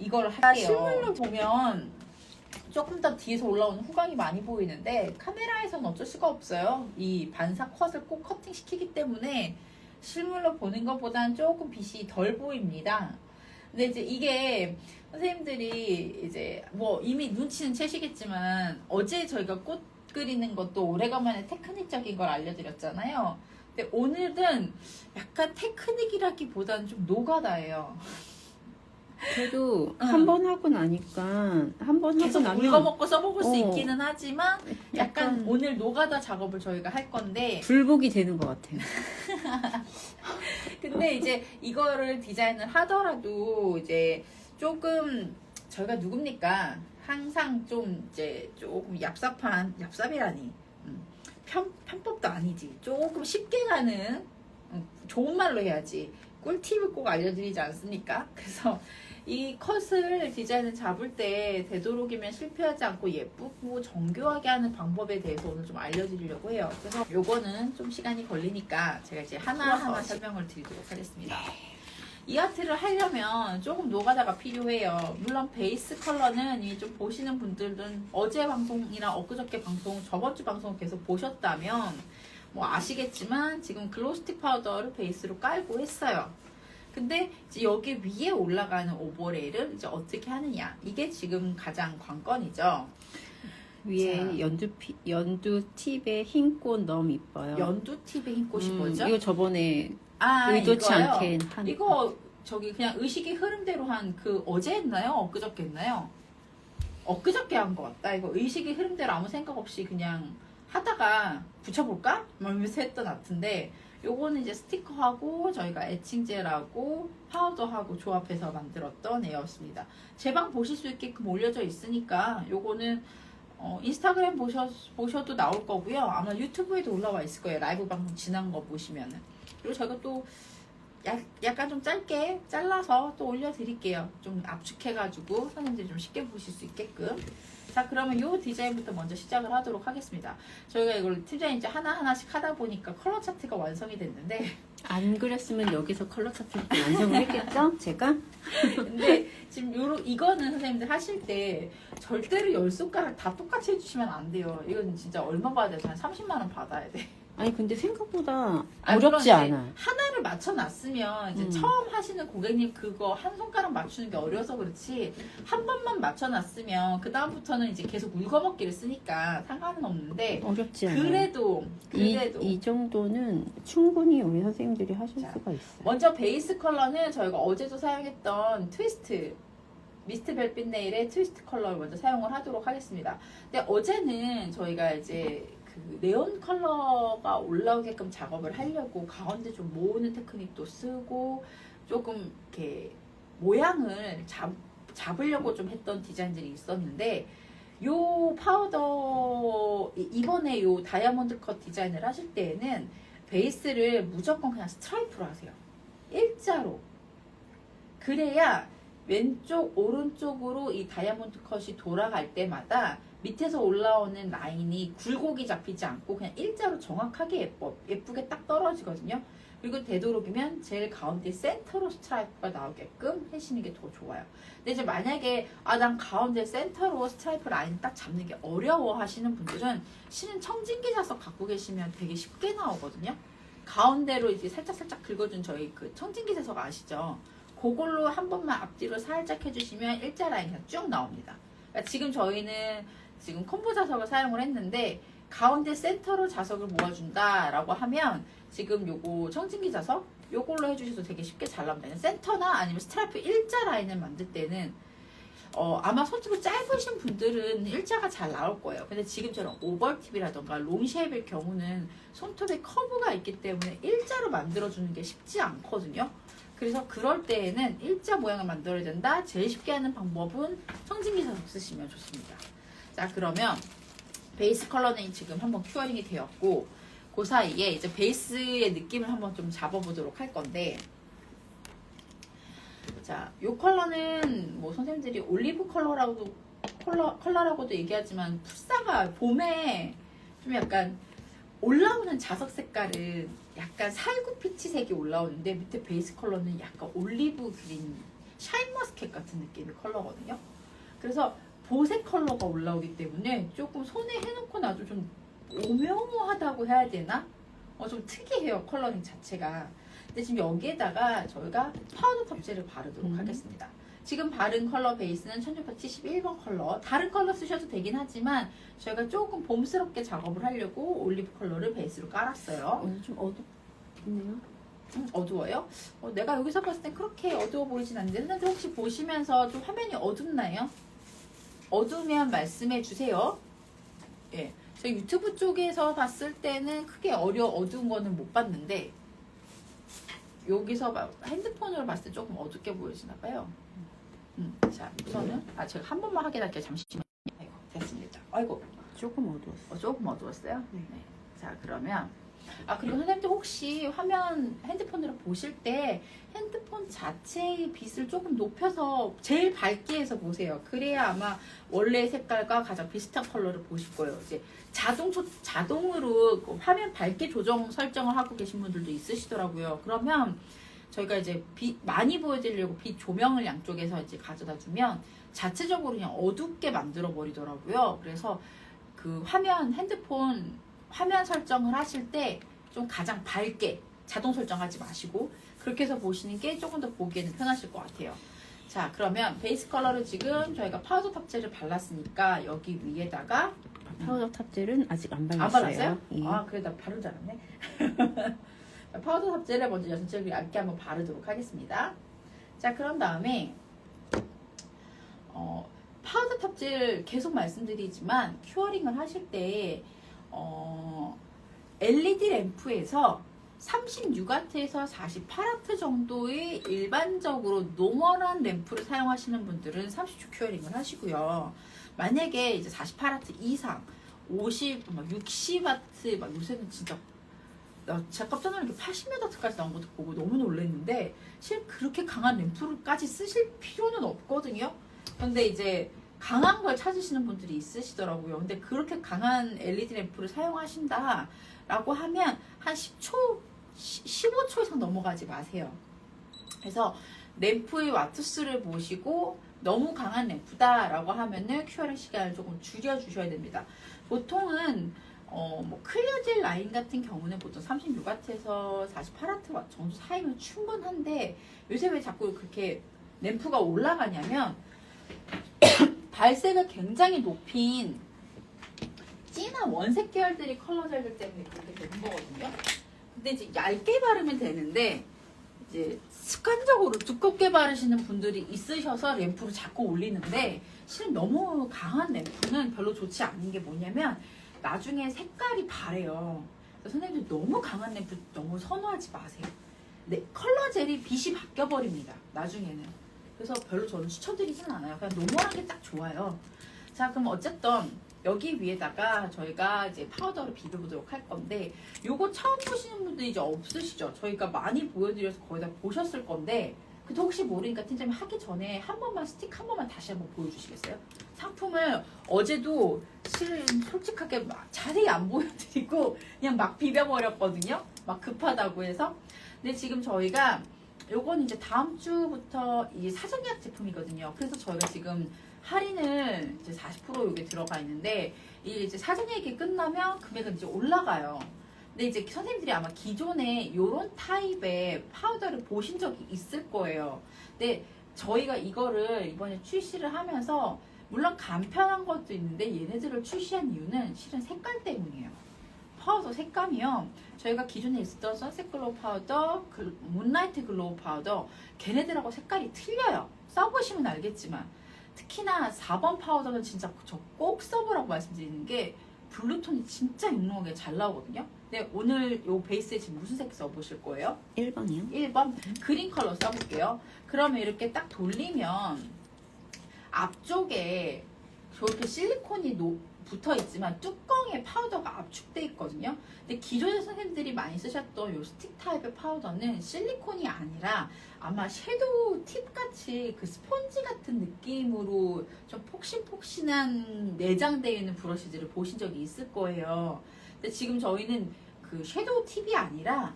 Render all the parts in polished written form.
이걸 할게요. 실물로 보면 조금 더 뒤에서 올라오는 후광이 많이 보이는데 카메라에서는 어쩔 수가 없어요. 이 반사 컷을 꼭 커팅 시키기 때문에 실물로 보는 것보다는 조금 빛이 덜 보입니다. 근데 이제 이게 선생님들이 이제 뭐 이미 눈치는 채시겠지만 어제 저희가 꽃 그리는 것도 오래간만에 테크닉적인 걸 알려드렸잖아요. 근데 오늘은 약간 테크닉이라기보다는 좀 노가다예요. 그래도 응. 한 번 하고 나니까 한 번 하고 계속 나면 긁어먹고 써먹을 수 어. 있기는 하지만 약간 오늘 노가다 작업을 저희가 할 건데 불복이 되는 것 같아요. 근데 이제 이거를 디자인을 하더라도 이제 조금 저희가 누굽니까? 항상 좀 이제 조금 얍삽이라니 편법도 아니지. 조금 쉽게 가는 좋은 말로 해야지. 꿀팁을 꼭 알려드리지 않습니까? 그래서 이 컷을 디자인을 잡을 때 되도록이면 실패하지 않고 예쁘고 정교하게 하는 방법에 대해서 오늘 좀 알려드리려고 해요. 그래서 요거는 좀 시간이 걸리니까 제가 이제 하나하나 설명을 드리도록 하겠습니다. 이 아트를 하려면 조금 노가다가 필요해요. 물론 베이스 컬러는 이 좀 보시는 분들은 어제 방송이랑 엊그저께 방송, 저번주 방송 계속 보셨다면 뭐 아시겠지만 지금 글로스틱 파우더를 베이스로 깔고 했어요. 근데 이제 여기 위에 올라가는 오버레이를 이제 어떻게 하느냐, 이게 지금 가장 관건이죠. 위에 자. 연두 팁에 흰 꽃 너무 이뻐요. 연두 팁의 흰 꽃이 뭐죠? 이거 저번에 아, 의도치 이거요? 않게 한 이거 저기 그냥 의식의 흐름대로 한 그 어제 했나요? 엊그저께 했나요? 엊그저께 한 것 같다. 이거 의식의 흐름대로 아무 생각 없이 그냥 하다가 붙여볼까? 이러면서 했던 아트인데, 요거는 이제 스티커하고 저희가 애칭젤하고 파우더하고 조합해서 만들었던 애였습니다. 제 방 보실 수 있게끔 올려져 있으니까 요거는 인스타그램 보셔도 나올 거고요. 아마 유튜브에도 올라와 있을 거예요. 라이브 방송 지난 거 보시면은. 그리고 저희가 또 약간 좀 짧게 잘라서 또 올려드릴게요. 좀 압축해가지고 선생님들이 좀 쉽게 보실 수 있게끔. 자, 그러면 이 디자인부터 먼저 시작을 하도록 하겠습니다. 저희가 이걸 디자인 이제 하나하나씩 하다 보니까 컬러 차트가 완성이 됐는데, 안 그렸으면 여기서 컬러 차트 완성을 했겠죠? 제가? 근데 지금 이거는 선생님들 하실 때 절대로 10손가락 다 똑같이 해주시면 안 돼요. 이건 진짜 얼마 받아야 돼? 한 30만 원 받아야 돼. 아니 근데 생각보다 물론 어렵지 이제 않아. 하나를 맞춰놨으면 이제 처음 하시는 고객님 그거 한 손가락 맞추는 게 어려서 그렇지, 한 번만 맞춰놨으면 그 다음부터는 이제 계속 물거먹기를 쓰니까 상관은 없는데, 어렵지 않아. 그래도 이 정도는 충분히 우리 선생님들이 하실 자, 수가 있어요. 먼저 베이스 컬러는 저희가 어제도 사용했던 트위스트 미스트 별빛 네일의 트위스트 컬러를 먼저 사용을 하도록 하겠습니다. 근데 어제는 저희가 이제 그 네온 컬러가 올라오게끔 작업을 하려고 가운데 좀 모으는 테크닉도 쓰고 조금 이렇게 모양을 잡으려고 좀 했던 디자인들이 있었는데, 요 파우더 이번에 요 다이아몬드 컷 디자인을 하실 때에는 베이스를 무조건 그냥 스트라이프로 하세요. 일자로. 그래야 왼쪽 오른쪽으로 이 다이아몬드 컷이 돌아갈 때마다 밑에서 올라오는 라인이 굴곡이 잡히지 않고 그냥 일자로 정확하게 예쁘게 딱 떨어지거든요. 그리고 되도록이면 제일 가운데 센터로 스트라이프가 나오게끔 하시는 게 더 좋아요. 근데 이제 만약에 난 가운데 센터로 스트라이프 라인 딱 잡는 게 어려워 하시는 분들은 실은 청진기 자석 갖고 계시면 되게 쉽게 나오거든요. 가운데로 이제 살짝 긁어준 저희 그 청진기 자석 아시죠? 그걸로 한 번만 앞뒤로 살짝 해주시면 일자 라인이 그냥 쭉 나옵니다. 그러니까 지금 저희는 지금 콤보 자석을 사용을 했는데, 가운데 센터로 자석을 모아준다 라고 하면 지금 요거 청진기 자석 요걸로 해주셔도 되게 쉽게 잘 나옵니다. 센터나 아니면 스트라이프 일자 라인을 만들 때는 아마 손톱이 짧으신 분들은 일자가 잘 나올 거예요. 근데 지금처럼 오벌팁이라던가 롱쉐입일 경우는 손톱에 커브가 있기 때문에 일자로 만들어주는 게 쉽지 않거든요. 그래서 그럴 때에는 일자 모양을 만들어야 된다. 제일 쉽게 하는 방법은 청진기 자석 쓰시면 좋습니다. 자, 그러면 베이스 컬러는 지금 한번 큐어링이 되었고, 그 사이에 이제 베이스의 느낌을 한번 좀 잡아보도록 할 건데, 자, 요 컬러는 뭐 선생님들이 올리브 컬러라고도 얘기하지만, 풋사가 봄에 좀 약간 올라오는 자석 색깔은 약간 살구 피치색이 올라오는데, 밑에 베이스 컬러는 약간 올리브 그린 샤인머스켓 같은 느낌의 컬러거든요. 그래서 보색 컬러가 올라오기 때문에 조금 손에 해놓고 나도 좀 오묘하다고 해야 되나? 좀 특이해요, 컬러링 자체가. 근데 지금 여기에다가 저희가 파우더 탑재를 바르도록 하겠습니다. 지금 바른 컬러 베이스는 1671번 컬러. 다른 컬러 쓰셔도 되긴 하지만 저희가 조금 봄스럽게 작업을 하려고 올리브 컬러를 베이스로 깔았어요. 좀 어둡네요. 어두워요? 내가 여기서 봤을 땐 그렇게 어두워 보이진 않는데 선생님들 혹시 보시면서 좀 화면이 어둡나요? 어두우면 말씀해 주세요. 예, 저희 유튜브 쪽에서 봤을 때는 크게 어두운 거는 못 봤는데 여기서 핸드폰으로 봤을 때 조금 어둡게 보여지나 봐요. 자, 우선은 제가 한 번만 확인할게요. 잠시만요. 아이고, 됐습니다. 아이고, 조금 어두웠어. 조금 어두웠어요? 네. 네. 자, 그러면 그리고 선생님들 혹시 화면 핸드폰으로 보실 때 핸드폰 자체의 빛을 조금 높여서 제일 밝게 해서 보세요. 그래야 아마 원래 색깔과 가장 비슷한 컬러를 보실 거예요. 이제 자동으로 그 화면 밝게 조정 설정을 하고 계신 분들도 있으시더라고요. 그러면 저희가 이제 빛 많이 보여드리려고 빛 조명을 양쪽에서 이제 가져다 주면 자체적으로 그냥 어둡게 만들어 버리더라고요. 그래서 그 핸드폰 화면 설정을 하실 때 좀 가장 밝게 자동 설정하지 마시고 그렇게 해서 보시는 게 조금 더 보기에는 편하실 것 같아요. 자, 그러면 베이스 컬러를 지금 저희가 파우더 탑재를 발랐으니까 여기 위에다가 파우더 탑젤은 아직 안 발랐어요. 안 발랐어요? 예. 그래 나 바르지 않았네. 파우더 탑재를 먼저 여성적으로 얇게 한번 바르도록 하겠습니다. 자, 그런 다음에 파우더 탑재를 계속 말씀드리지만 큐어링을 하실 때 LED 램프에서 36W에서 48W 정도의 일반적으로 노멀한 램프를 사용하시는 분들은 30초 큐어링을 하시고요. 만약에 이제 48W 이상 50, 막 60W, 막 요새는 진짜 제가 깜짝 놀란 게 80W까지 나온 것도 보고 너무 놀랐는데 실은 그렇게 강한 램프까지 쓰실 필요는 없거든요. 근데 이제 강한 걸 찾으시는 분들이 있으시더라고요. 근데 그렇게 강한 LED 램프를 사용하신다라고 하면 한 10초, 15초 이상 넘어가지 마세요. 그래서 램프의 와트수를 보시고 너무 강한 램프다라고 하면은 큐어링 시간을 조금 줄여주셔야 됩니다. 보통은 클리어젤 라인 같은 경우는 보통 36W에서 48W 정도 사이면 충분한데 요새 왜 자꾸 그렇게 램프가 올라가냐면 발색을 굉장히 높인 진한 원색 계열들이 컬러 젤들 때문에 그렇게 되는 거거든요. 근데 이제 얇게 바르면 되는데 이제 습관적으로 두껍게 바르시는 분들이 있으셔서 램프를 자꾸 올리는데 실은 너무 강한 램프는 별로 좋지 않은 게 뭐냐면 나중에 색깔이 바래요. 그래서 선생님들 너무 강한 램프 너무 선호하지 마세요. 네, 컬러 젤이 빛이 바뀌어 버립니다. 나중에는. 그래서 별로 저는 추천드리진 않아요. 그냥 노멀한 게 딱 좋아요. 자, 그럼 어쨌든 여기 위에다가 저희가 이제 파우더를 비벼보도록 할 건데 요거 처음 보시는 분들이 이제 없으시죠? 저희가 많이 보여드려서 거의 다 보셨을 건데 근데 혹시 모르니까 팀장님 하기 전에 한 번만 스틱 한 번만 다시 한번 보여주시겠어요? 상품을 어제도 실은 솔직하게 자세히 안 보여드리고 그냥 막 비벼버렸거든요. 막 급하다고 해서. 근데 지금 저희가 요건 이제 다음 주부터 이 사전 예약 제품이거든요. 그래서 저희가 지금 할인을 이제 40% 요게 들어가 있는데 이 이제 사전 예약이 끝나면 금액은 이제 올라가요. 근데 이제 선생님들이 아마 기존에 요런 타입의 파우더를 보신 적이 있을 거예요. 근데 저희가 이거를 이번에 출시를 하면서 물론 간편한 것도 있는데 얘네들을 출시한 이유는 실은 색깔 때문이에요. 파우더 색감이요. 저희가 기존에 있었던 선셋 글로우 파우더, 문라이트 글로우 파우더 걔네들하고 색깔이 틀려요. 써보시면 알겠지만 특히나 4번 파우더는 진짜 저 꼭 써보라고 말씀드리는 게 블루톤이 진짜 유능하게 잘 나오거든요. 근데 오늘 요 베이스에 지금 무슨 색 써보실 거예요? 1번이요? 1번 그린 컬러 써볼게요. 그러면 이렇게 딱 돌리면 앞쪽에 저렇게 실리콘이 붙어 있지만 뚜껑에 파우더가 압축돼 있거든요. 근데 기존의 선생님들이 많이 쓰셨던 요 스틱 타입의 파우더는 실리콘이 아니라 아마 섀도우 팁 같이 그 스폰지 같은 느낌으로 좀 폭신폭신한 내장되어 있는 브러쉬들을 보신 적이 있을 거예요. 근데 지금 저희는 그 섀도우 팁이 아니라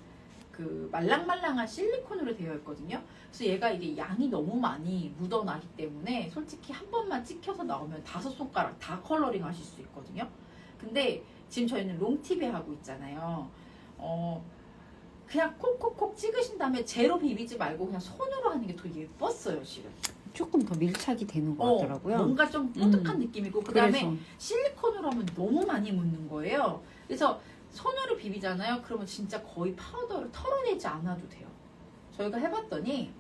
그 말랑말랑한 실리콘으로 되어 있거든요. 그래서 얘가 이게 양이 너무 많이 묻어나기 때문에 솔직히 한 번만 찍혀서 나오면 5손가락 다 컬러링 하실 수 있거든요. 근데 지금 저희는 롱팁에 하고 있잖아요. 그냥 콕콕콕 찍으신 다음에 제로 비비지 말고 그냥 손으로 하는 게 더 예뻤어요, 지금. 조금 더 밀착이 되는 것 같더라고요. 뭔가 좀 뽀득한 느낌이고, 그 다음에 그래서 실리콘으로 하면 너무 많이 묻는 거예요. 그래서 손으로 비비잖아요. 그러면 진짜 거의 파우더를 털어내지 않아도 돼요. 저희가 해봤더니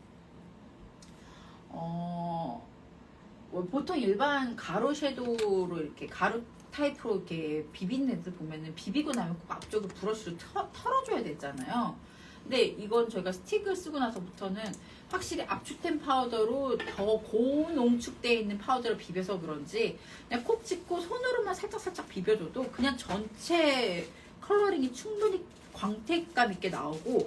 보통 일반 가루 섀도우로 이렇게 가루 타입으로 이렇게 비비는 애들 보면은 비비고 나면 꼭 앞쪽을 브러쉬로 털어줘야 되잖아요. 근데 이건 저희가 스틱을 쓰고 나서부터는 확실히 압축된 파우더로 더 고농축되어 있는 파우더를 비벼서 그런지 그냥 콕 찍고 손으로만 살짝살짝 비벼줘도 그냥 전체 컬러링이 충분히 광택감 있게 나오고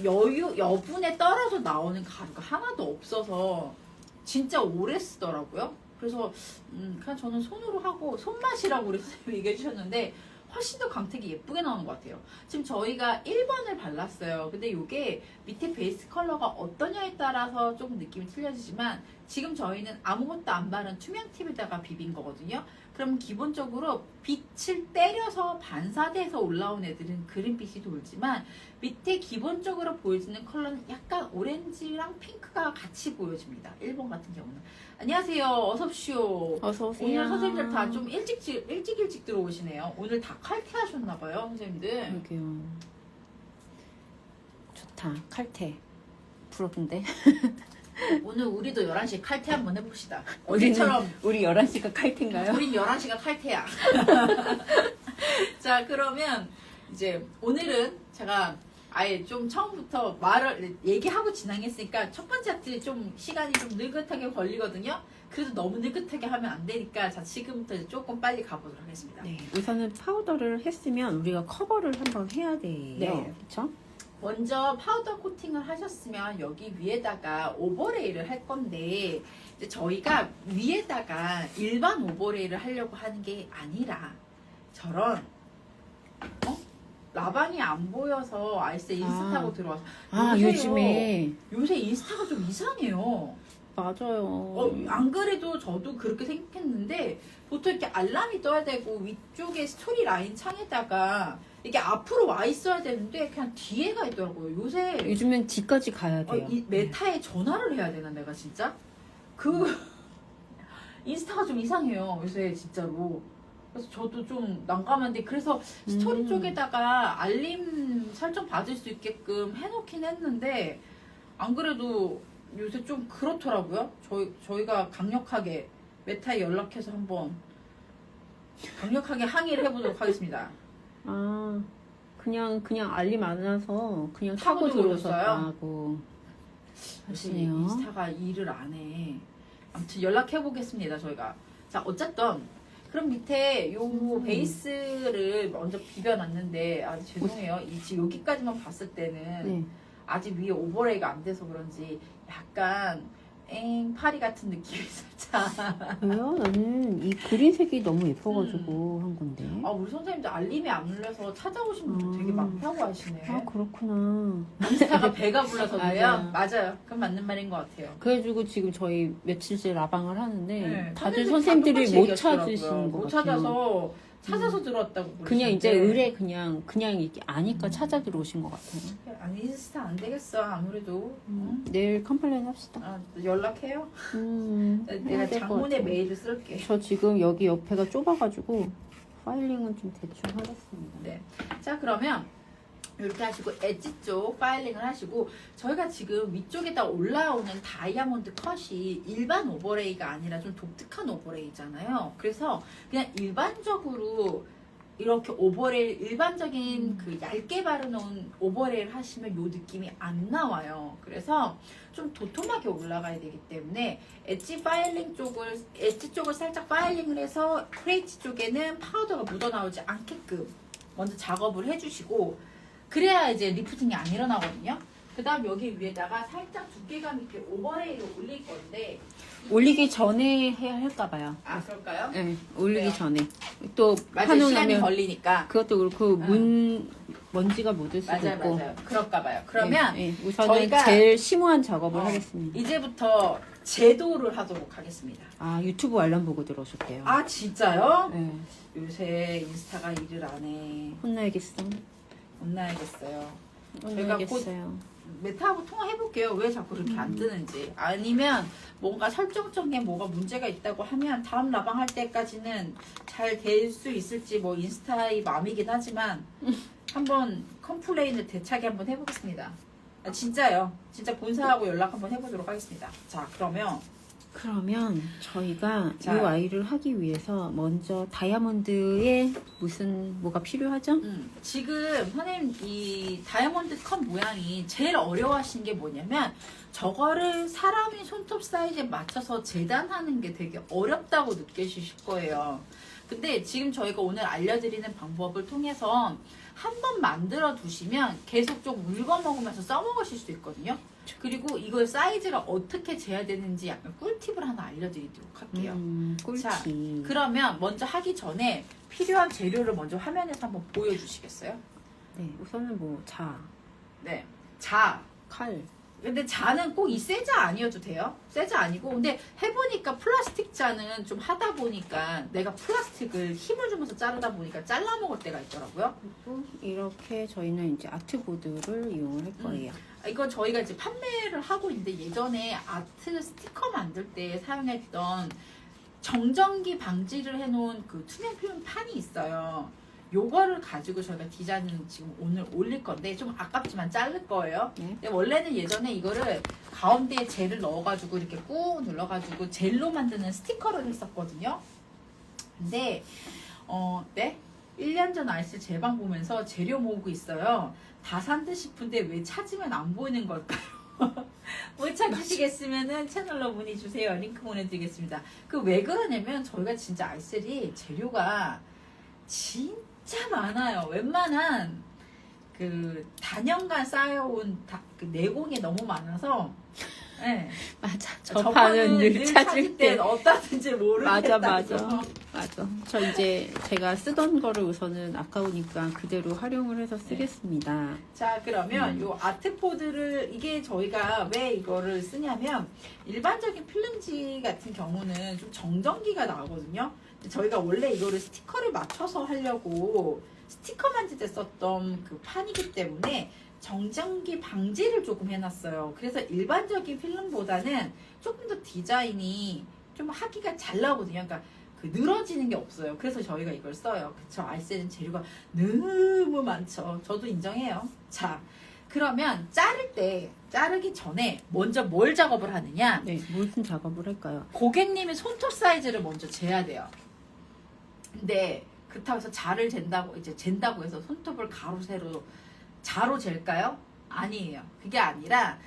여분에 떨어져 나오는 가루가 하나도 없어서 진짜 오래 쓰더라고요. 그래서 그냥 저는 손으로 하고 손맛이라고 우리 선생님이 얘기해 주셨는데 훨씬 더 광택이 예쁘게 나오는 것 같아요. 지금 저희가 1번을 발랐어요. 근데 이게 밑에 베이스 컬러가 어떠냐에 따라서 조금 느낌이 틀려지지만 지금 저희는 아무것도 안 바른 투명 팁에다가 비빈 거거든요. 그럼 기본적으로 빛을 때려서 반사돼서 올라온 애들은 그린빛이 돌지만 밑에 기본적으로 보여지는 컬러는 약간 오렌지랑 핑크가 같이 보여집니다. 1번 같은 경우는. 안녕하세요. 어서오시오. 어서오세요. 오늘 선생님들 다 좀 일찍 들어오시네요. 오늘 다 칼퇴하셨나봐요, 선생님들. 여기요. 좋다. 칼퇴. 부럽던데. 오늘 우리도 11시에 칼퇴 한번 해봅시다. 우리는- 어제처럼 우리 11시가 칼퇴인가요? 우린 11시가 칼퇴야. 자, 그러면 이제 오늘은 제가 아예 좀 처음부터 얘기하고 진행했으니까 첫 번째 파트 좀 시간이 좀 느긋하게 걸리거든요. 그래도 너무 느긋하게 하면 안 되니까 자, 지금부터 이제 조금 빨리 가보도록 하겠습니다. 네. 우선은 파우더를 했으면 우리가 커버를 한번 해야 돼요. 네. 그렇죠? 먼저 파우더 코팅을 하셨으면 여기 위에다가 오버레이를 할 건데 이제 저희가 위에다가 일반 오버레이를 하려고 하는 게 아니라 저런 라방이 안 보여서 아이스 인스타 타고 들어와서 요새 인스타가 좀 이상해요. 맞아요. 안 그래도 저도 그렇게 생각했는데 보통 이렇게 알람이 떠야 되고 위쪽에 스토리 라인 창에다가 이게 앞으로 와 있어야 되는데 그냥 뒤에 가 있더라고요. 요새 요즘엔 뒤까지 가야 돼요. 이 메타에 전화를 해야 되나 내가 진짜? 인스타가 좀 이상해요. 요새 진짜로. 그래서 저도 좀 난감한데 그래서 스토리 쪽에다가 알림 설정 받을 수 있게끔 해놓긴 했는데 안 그래도 요새 좀 그렇더라고요. 저희가 강력하게 메타에 연락해서 한번 강력하게 항의를 해보도록 하겠습니다. 아, 그냥 알림 안 와서 그냥 타고 타고 들어오셨어요? 들어오셨다고 요새 하시네요. 인스타가 일을 안 해. 아무튼 연락해보겠습니다, 저희가. 자, 어쨌든 그럼 밑에 요 베이스를 먼저 비벼놨는데 죄송해요. 지금 여기까지만 봤을 때는 네. 아직 위에 오버레이가 안 돼서 그런지 약간 파리 같은 느낌이 살짝. 왜요? 나는 이 그린색이 너무 예뻐가지고 한 건데. 우리 선생님들 알림이 안 눌려서 찾아오신 분들 되게 많다고 하시네. 아, 그렇구나. 인스타가 배가 불러서 그래요? 맞아요. 맞아요. 그건 맞는 말인 것 같아요. 그래가지고 지금 저희 며칠째 라방을 하는데 네, 다들 다들 선생님들이 똑같이 못 얘기하시더라고요. 찾으시는 것 못 같아요. 찾아서 들어왔다고 그냥 이제 그러시는데. 의뢰 그냥 이렇게 아니까 찾아 들어오신 것 같아요. 아니 인스타 안 되겠어 아무래도. 응? 내일 컴플레인 합시다. 연락해요? 내가 해야 될것 장문의 같아요. 메일을 쓸게. 저 지금 여기 옆에가 좁아가지고 파일링은 좀 대충 하겠습니다. 네. 자 그러면 이렇게 하시고 엣지 쪽 파일링을 하시고 저희가 지금 위쪽에다 올라오는 다이아몬드 컷이 일반 오버레이가 아니라 좀 독특한 오버레이잖아요. 그래서 그냥 일반적으로 이렇게 일반적인 그 얇게 바르놓은 오버레이를 하시면 요 느낌이 안 나와요. 그래서 좀 도톰하게 올라가야 되기 때문에 엣지 쪽을 살짝 파일링을 해서 크레이치 쪽에는 파우더가 묻어나오지 않게끔 먼저 작업을 해주시고 그래야 이제 리프팅이 안 일어나거든요. 그 다음 여기 위에다가 살짝 두께감 있게 오버레이를 올릴 건데 올리기 전에 해야 할까 봐요. 아 그럴까요? 네, 올리기 그래요. 전에. 또 맞아요. 파놓고 시간이 나면 걸리니까. 그것도 그렇고 먼지가 묻을 수도 맞아요, 있고. 맞아요. 그럴까 봐요. 그러면 우선은 저희가 제일 심오한 작업을 하겠습니다. 이제부터 제도를 하도록 하겠습니다. 아, 유튜브 알람 보고 들어오셨대요. 아 진짜요? 네. 요새 인스타가 일을 안 해. 혼나야겠어. 혼나야겠어요. 혼나야겠어요. 메타하고 통화해볼게요. 왜 자꾸 그렇게 안 뜨는지. 아니면 뭔가 설정적인 뭐가 문제가 있다고 하면 다음 라방 할 때까지는 잘 될 수 있을지 뭐 인스타의 마음이긴 하지만 한번 컴플레인을 대차게 한번 해보겠습니다. 아, 진짜요. 진짜 본사하고 연락 한번 해보도록 하겠습니다. 자 그러면 저희가 자. 이 아이를 하기 위해서 먼저 다이아몬드에 뭐가 필요하죠? 지금 선생님 이 다이아몬드 컵 모양이 제일 어려워하시는 게 뭐냐면 저거를 사람이 손톱 사이즈에 맞춰서 재단하는 게 되게 어렵다고 느끼실 거예요. 근데 지금 저희가 오늘 알려드리는 방법을 통해서 한 번 만들어 두시면 계속 좀 울거먹으면서 써먹으실 수 있거든요. 그리고 이걸 사이즈를 어떻게 재야 되는지 약간 꿀팁을 하나 알려드리도록 할게요. 꿀팁. 자, 그러면 먼저 하기 전에 필요한 재료를 먼저 화면에서 한번 보여주시겠어요? 네, 우선은 네. 자. 칼. 근데 자는 꼭 이 쇠자 아니어도 돼요. 쇠자 아니고. 근데 해보니까 플라스틱 자는 좀 하다 보니까 내가 플라스틱을 힘을 주면서 자르다 보니까 잘라 먹을 때가 있더라고요. 그리고 이렇게 저희는 이제 아트보드를 이용을 할 거예요. 이건 저희가 이제 판매를 하고 있는데 예전에 아트 스티커 만들 때 사용했던 정전기 방지를 해놓은 그 투명 필름 판이 있어요. 요거를 가지고 저희가 디자인을 지금 오늘 올릴 건데 좀 아깝지만 자를 거예요. 네. 근데 원래는 예전에 이거를 가운데에 젤을 넣어가지고 이렇게 꾹 눌러가지고 젤로 만드는 스티커를 했었거든요. 근데 네? 1년 전 아이스 제방 보면서 재료 모으고 있어요. 다 산 듯 싶은데 왜 찾으면 안 보이는 걸까요? 못 찾으시겠으면은 채널로 문의 주세요. 링크 보내드리겠습니다. 그 왜 그러냐면 저희가 진짜 알셀이 재료가 진짜 많아요. 웬만한 그 단연간 쌓여온 그 내공이 너무 많아서 네. 맞아. 저 저 판은 판은 늘 찾을 찾을 때. 땐 어디다든지 모르겠다. 맞아. 저 이제 제가 쓰던 거를 우선은 아까우니까 그대로 활용을 해서 쓰겠습니다. 자 그러면 요 아트포드를 이게 저희가 왜 이거를 쓰냐면 일반적인 필름지 같은 경우는 좀 정전기가 나거든요. 근데 저희가 원래 이거를 스티커를 맞춰서 하려고 스티커 만질 때 썼던 그 판이기 때문에 정전기 방지를 조금 해놨어요. 그래서 일반적인 필름보다는 조금 더 디자인이 좀 하기가 잘 나오거든요. 그러니까 그 늘어지는 게 없어요. 그래서 저희가 이걸 써요. 그쵸? 알셀은 재료가 너무 많죠. 저도 인정해요. 자, 그러면 자르기 전에 먼저 뭘 작업을 하느냐? 네, 무슨 작업을 할까요? 고객님의 손톱 사이즈를 먼저 재야 돼요. 근데 그렇다고 해서 자를 잰다고 해서 손톱을 가로 세로 자로 잴까요? 아니에요. 그게 아니라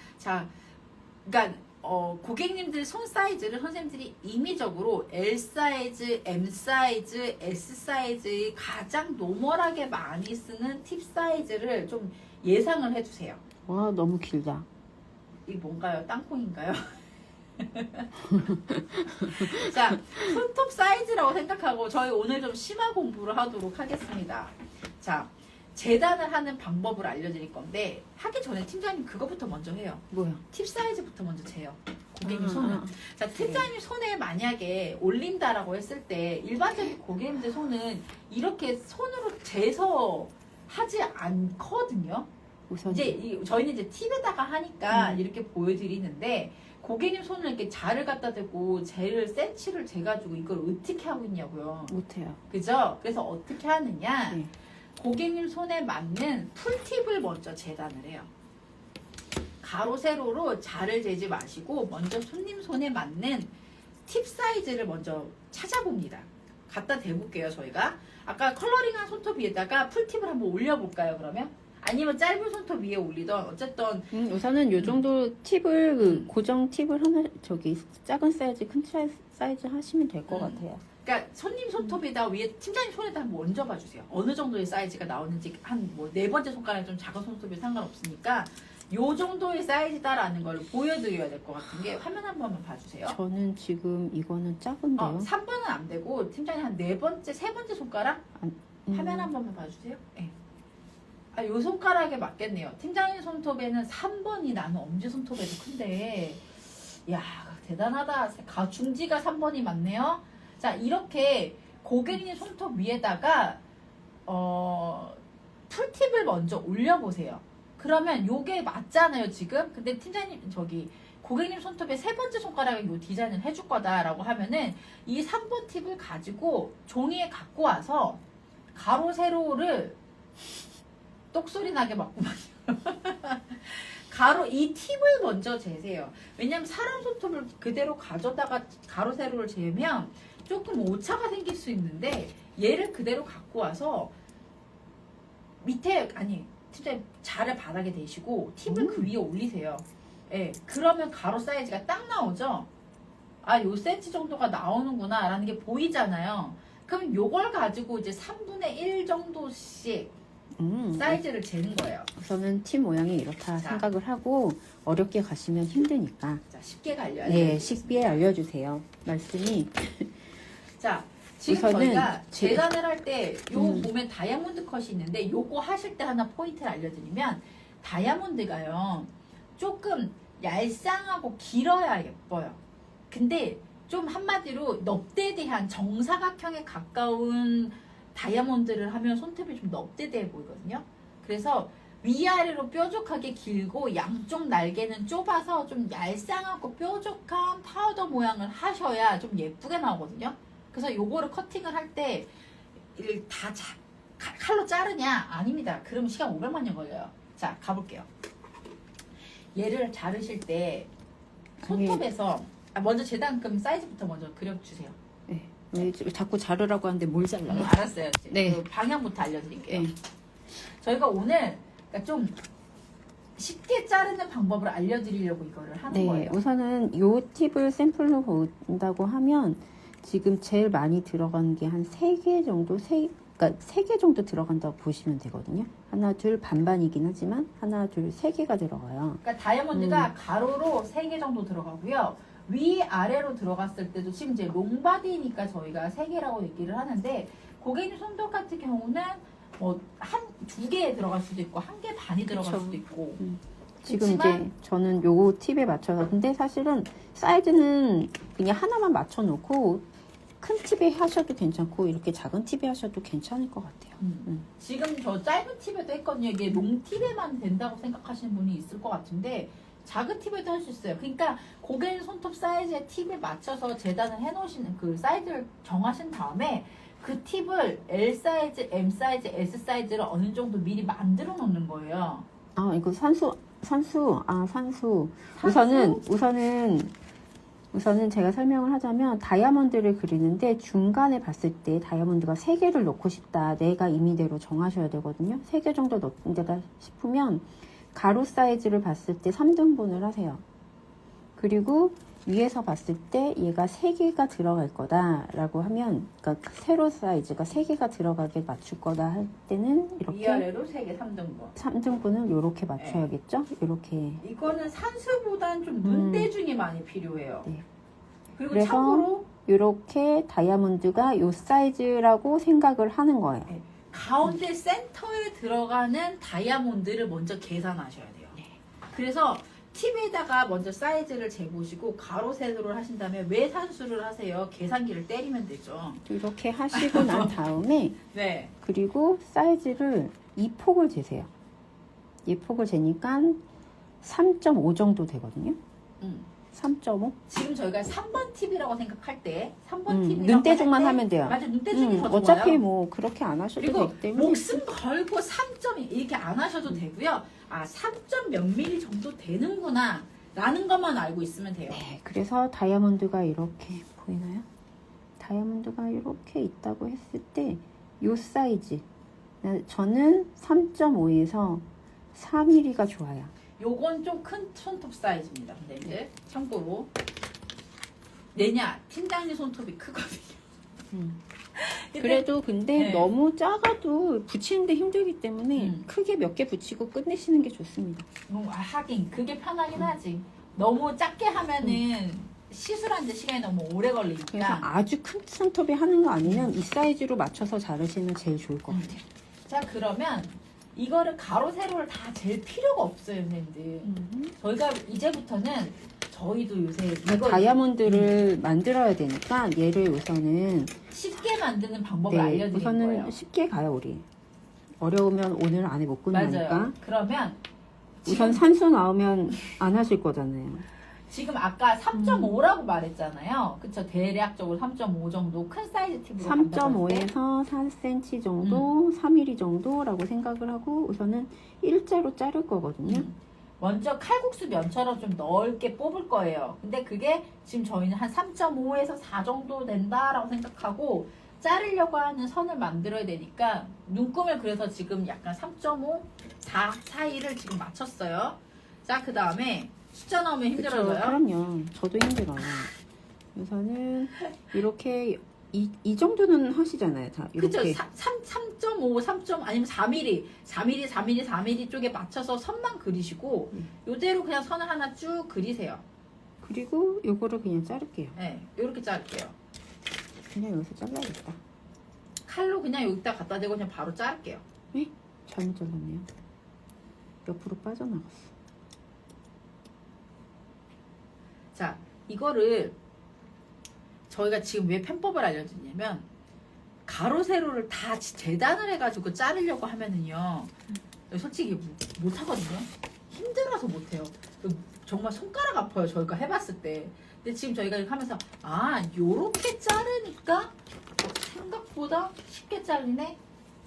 그러니까 고객님들 손 사이즈를 선생님들이 임의적으로 L 사이즈, M 사이즈, S 사이즈의 가장 노멀하게 많이 쓰는 팁 사이즈를 좀 예상을 해주세요. 와, 너무 길다. 이게 뭔가요? 땅콩인가요? 자, 손톱 사이즈라고 생각하고 저희 오늘 좀 심화 공부를 하도록 하겠습니다. 자, 재단을 하는 방법을 알려드릴 건데 하기 전에 팀장님 그거부터 먼저 해요. 뭐야? 팁 사이즈부터 먼저 재요. 고객님 손은. 자, 팀장님 손에 만약에 올린다라고 했을 때 일반적인 고객님들 손은 이렇게 손으로 재서 하지 않거든요. 우선 이제 저희는 이제 팁에다가 하니까 이렇게 보여드리는데 고객님 손을 이렇게 자를 갖다 대고 젤을 센치를 재가지고 이걸 어떻게 하고 있냐고요. 못해요. 그죠? 그래서 어떻게 하느냐? 네. 고객님 손에 맞는 풀팁을 먼저 재단을 해요. 가로 세로로 자를 재지 마시고 먼저 손님 손에 맞는 팁 사이즈를 먼저 찾아봅니다. 갖다 대볼게요. 저희가 아까 컬러링한 손톱 위에다가 풀팁을 한번 올려볼까요? 그러면? 아니면 짧은 손톱 위에 올리던 어쨌든 우선은 요 정도 팁을 고정 팁을 하나 작은 사이즈, 큰 사이즈 하시면 될 것 같아요. 그러니까 손님 손톱에다 위에 팀장님 손에다 한번 얹어봐 주세요. 어느 정도의 사이즈가 나오는지 한 뭐 네 번째 손가락에 좀 작은 손톱이 상관없으니까 요 정도의 사이즈다라는 걸 보여드려야 될 것 같은 게 화면 한 번만 봐주세요. 저는 지금 이거는 작은데요. 3번은 안 되고 팀장님 한 네 번째, 세 번째 손가락 화면 한 번만 봐주세요. 네. 아, 요 손가락에 맞겠네요. 팀장님 손톱에는 3번이 나는 엄지 손톱에도 큰데, 야 대단하다. 중지가 3번이 맞네요. 자, 이렇게 고객님 손톱 위에다가 풀팁을 먼저 올려보세요. 그러면 요게 맞잖아요, 지금. 근데 팀장님, 고객님 손톱에 세 번째 손가락에 요 디자인을 해줄 거다라고 하면은 이 3번 팁을 가지고 종이에 갖고 와서 가로, 세로를 똑소리 나게 맞고만 이 팁을 먼저 재세요. 왜냐면 사람 손톱을 그대로 가져다가 가로, 세로를 재면 조금 오차가 생길 수 있는데 얘를 그대로 갖고 와서 밑에, 팀장님 자를 바닥에 대시고 팁을 그 위에 올리세요. 예, 그러면 가로 사이즈가 딱 나오죠. 아, 요 센치 정도가 나오는구나 라는 게 보이잖아요. 그럼 요걸 가지고 이제 3분의 1 정도씩 사이즈를 재는 거예요. 우선은 팁 모양이 이렇다 자. 생각을 하고 어렵게 가시면 힘드니까 자, 쉽게 가려야 네, 돼요. 쉽게 알려주세요. 말씀이 자, 지금 우선은 저희가 제- 재단을 할 때 요 보면 다이아몬드 컷이 있는데 요거 하실 때 하나 포인트를 알려드리면 다이아몬드가요 조금 얄쌍하고 길어야 예뻐요. 근데 좀 한마디로 넙대대한 정사각형에 가까운 다이아몬드를 하면 손톱이 좀 넙대대해 보이거든요. 그래서 위아래로 뾰족하게 길고 양쪽 날개는 좁아서 좀 얄쌍하고 뾰족한 파우더 모양을 하셔야 좀 예쁘게 나오거든요. 그래서 요거를 커팅을 할 때 다 칼로 자르냐? 아닙니다. 그러면 시간 500만 년 걸려요. 자, 가볼게요. 얘를 자르실 때 손톱에서 먼저 재단금 사이즈부터 먼저 그려주세요. 네. 왜 자꾸 자르라고 하는데 뭘 잘라요? 알았어요. 네. 그 방향부터 알려드릴게요. 네. 저희가 오늘 그러니까 좀 쉽게 자르는 방법을 알려드리려고 이거를 하는 네, 거예요. 우선은 요 팁을 샘플로 본다고 하면 지금 제일 많이 들어간 게 한 3개 정도, 그러니까 3개 정도 들어간다고 보시면 되거든요. 하나, 둘, 반반이긴 하지만 하나, 둘, 3개가 들어가요. 그러니까 다이아몬드가 가로로 3개 정도 들어가고요. 위아래로 들어갔을 때도 지금 이제 롱바디니까 저희가 3개라고 얘기를 하는데 고객님 손톱 같은 경우는 뭐 두 개 들어갈 수도 있고 1개 반이 들어갈 그쵸. 수도 있고 지금 그치만- 이제 저는 요 팁에 맞춰서 근데 사실은 사이즈는 그냥 하나만 맞춰 놓고 큰 팁에 하셔도 괜찮고 이렇게 작은 팁에 하셔도 괜찮을 것 같아요. 지금 저 짧은 팁에도 했거든요. 이게 롱 팁에만 된다고 생각하시는 분이 있을 것 같은데 작은 팁에도 할 수 있어요. 그러니까 고객님 손톱 사이즈의 팁에 맞춰서 재단을 해놓으시는 그 사이즈를 정하신 다음에 그 팁을 L 사이즈, M 사이즈, S 사이즈를 어느 정도 미리 만들어 놓는 거예요. 아, 이거 산수. 산수? 우선은 제가 설명을 하자면 다이아몬드를 그리는데 중간에 봤을 때 다이아몬드가 3개를 넣고 싶다. 내가 임의대로 정하셔야 되거든요. 3개 정도 넣는다 싶으면 가로 사이즈를 봤을 때 3등분을 하세요. 그리고 위에서 봤을 때 얘가 3개가 들어갈 거다라고 하면 그러니까 세로 사이즈가 3개가 들어가게 맞출 거다 할 때는 이렇게 위아래로 3개, 3등분. 3등분을 이렇게 맞춰야겠죠? 이렇게. 이거는 산수보단 좀 눈대중이 많이 필요해요. 네. 그리고 그래서 참고로 이렇게 다이아몬드가 요 사이즈라고 생각을 하는 거예요. 가운데 센터에 들어가는 다이아몬드를 먼저 계산하셔야 돼요. 그래서 팁에다가 먼저 사이즈를 재보시고 가로 세로를 하신 다음에 왜 산수를 하세요? 계산기를 때리면 되죠. 이렇게 하시고 난 다음에 네. 그리고 사이즈를 이 폭을 재세요. 이 폭을 재니까 3.5 정도 되거든요. 3.5? 지금 저희가 3번 팁이라고 생각할 때 3번 팁이라고 눈대중만 할 때, 하면 돼요. 맞아, 눈대중이 더 어차피 좋아요. 뭐 그렇게 안 하셔도 그리고 되기 때문에 목숨 걸고 3점 이렇게 안 하셔도 되고요. 아, 3점 몇 미리 정도 되는구나 라는 것만 알고 있으면 돼요. 네, 그래서 다이아몬드가 이렇게 보이나요? 다이아몬드가 이렇게 있다고 했을 때 요 사이즈 저는 3.5에서 4mm가 좋아요. 요건 좀 큰 손톱 사이즈입니다. 근데 이제 참고로 내냐 팀장님 손톱이 크거든요. 그래도 근데 네. 너무 작아도 붙이는데 힘들기 때문에 크게 몇 개 붙이고 끝내시는 게 좋습니다. 하긴 그게 편하긴 하지. 너무 작게 하면은 시술하는데 시간이 너무 오래 그래서 걸리니까. 아주 큰 손톱에 하는 거 아니면 이 사이즈로 맞춰서 자르시면 제일 좋을 것 같아요. 자, 그러면 이거를 가로 세로를 다 잴 필요가 없어요, 선생님들. 저희가 이제부터는 저희도 요새 이거 다이아몬드를 만들어야 되니까 얘를 우선은 쉽게 만드는 방법을 알려드릴 우선은 거예요. 쉽게 가요 우리. 어려우면 오늘 안에 못 끝나니까. 맞아요. 그러면 우선 산수 나오면 안 하실 거잖아요. 지금 아까 3.5라고 말했잖아요. 그쵸? 대략적으로 3.5 정도 큰 사이즈 팁으로 간다고 했을 때 3.5에서 4cm 정도, 3mm 정도라고 생각을 하고 우선은 일자로 자를 거거든요. 먼저 칼국수 면처럼 좀 넓게 뽑을 거예요. 근데 그게 지금 저희는 한 3.5에서 4 정도 된다라고 생각하고 자르려고 하는 선을 만들어야 되니까 눈금을 그래서 지금 약간 3.5, 4 사이를 지금 맞췄어요. 자, 그 다음에 숫자 나오면 그쵸, 힘들어져요. 그럼요. 저도 힘들어요. 우선은 이렇게 이 정도는 하시잖아요. 다 그쵸? 이렇게 3.5, 3. 아니면 4mm, 4mm, 4mm, 4mm 쪽에 맞춰서 선만 그리시고 요대로 그냥 선을 하나 쭉 그리세요. 그리고 요거를 그냥 자를게요. 네, 이렇게 자를게요. 그냥 여기서 잘라야겠다. 칼로 그냥 여기다 갖다 대고 그냥 바로 자를게요. 잘못 잘랐네요. 옆으로 빠져나갔어. 자, 이거를 저희가 지금 왜 편법을 알려드리냐면 가로 세로를 다 재단을 해가지고 자르려고 하면은요 솔직히 못 하거든요. 힘들어서 못 해요. 정말 손가락 아파요. 저희가 해봤을 때. 근데 지금 저희가 이렇게 하면서 요렇게 자르니까 생각보다 쉽게 잘리네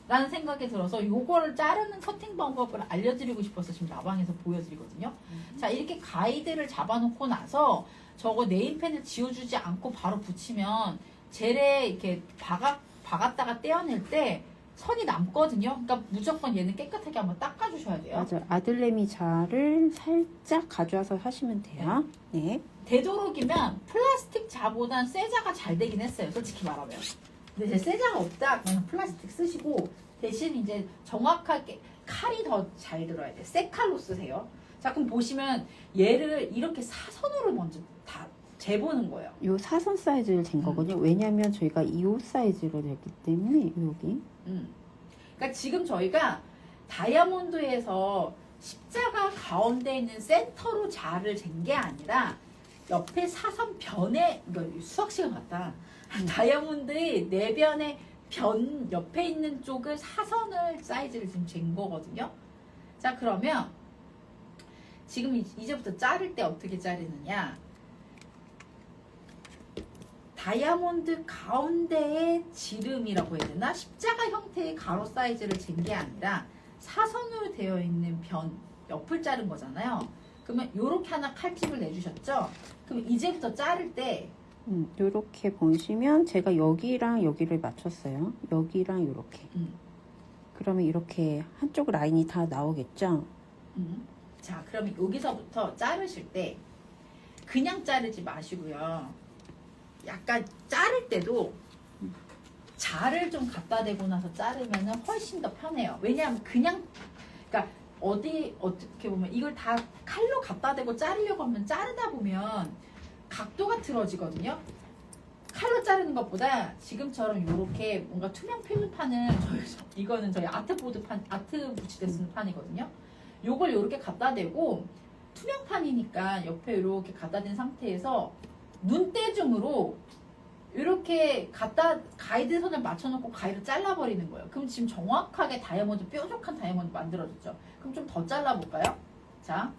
라는 생각이 들어서 요거를 자르는 커팅 방법을 알려드리고 싶어서 지금 라방에서 보여드리거든요. 자, 이렇게 가이드를 잡아놓고 나서 저거 네임펜을 지워주지 않고 바로 붙이면 젤에 이렇게 박았다가 떼어낼 때 선이 남거든요. 그러니까 무조건 얘는 깨끗하게 한번 닦아주셔야 돼요. 맞아요. 아들내미 자를 살짝 가져와서 하시면 돼요. 네. 되도록이면 플라스틱 자보단 쇠자가 잘 되긴 했어요. 솔직히 말하면. 근데 이제 쇠자가 없다 그러면 플라스틱 쓰시고 대신 이제 정확하게 칼이 더 잘 들어야 돼요. 새 칼로 쓰세요. 자, 그럼 보시면 얘를 이렇게 사선으로 먼저 다 재보는 거예요. 요 사선 사이즈를 잰 거거든요. 왜냐면 저희가 이 옷 사이즈로 됐기 때문에 여기. 그러니까 지금 저희가 다이아몬드에서 십자가 가운데 있는 센터로 자를 잰 게 아니라 옆에 사선 변에 이거 수학 시간 같다. 다이아몬드의 내변의 변 옆에 있는 쪽을 사선을 사이즈를 지금 잰 거거든요. 자, 그러면 지금 이제부터 자를 때 어떻게 자르느냐? 다이아몬드 가운데의 지름이라고 해야 되나? 십자가 형태의 가로 사이즈를 잰 게 아니라 사선으로 되어 있는 변 옆을 자른 거잖아요. 그러면 요렇게 하나 칼집을 내주셨죠? 그럼 이제부터 자를 때 요렇게 보시면 제가 여기랑 여기를 맞췄어요. 여기랑 요렇게. 그러면 이렇게 한쪽 라인이 다 나오겠죠? 자, 그러면 여기서부터 자르실 때 그냥 자르지 마시고요. 약간 자를 때도 자를 좀 갖다 대고 나서 자르면 훨씬 더 편해요. 왜냐하면 그냥 그러니까 어떻게 보면 이걸 다 칼로 갖다 대고 자르려고 하면 자르다 보면 각도가 틀어지거든요. 칼로 자르는 것보다 지금처럼 이렇게 뭔가 투명 필름판은 이거는 저희 아트보드판, 아트 붙일 때 쓰는 판이거든요. 요걸 이렇게 갖다 대고 투명판이니까 옆에 이렇게 갖다 댄 상태에서 눈대중으로 이렇게 가이드 선을 맞춰놓고 가위를 잘라버리는 거예요. 그럼 지금 정확하게 다이아몬드, 뾰족한 다이아몬드 만들어졌죠. 그럼 좀 더 잘라볼까요? 자,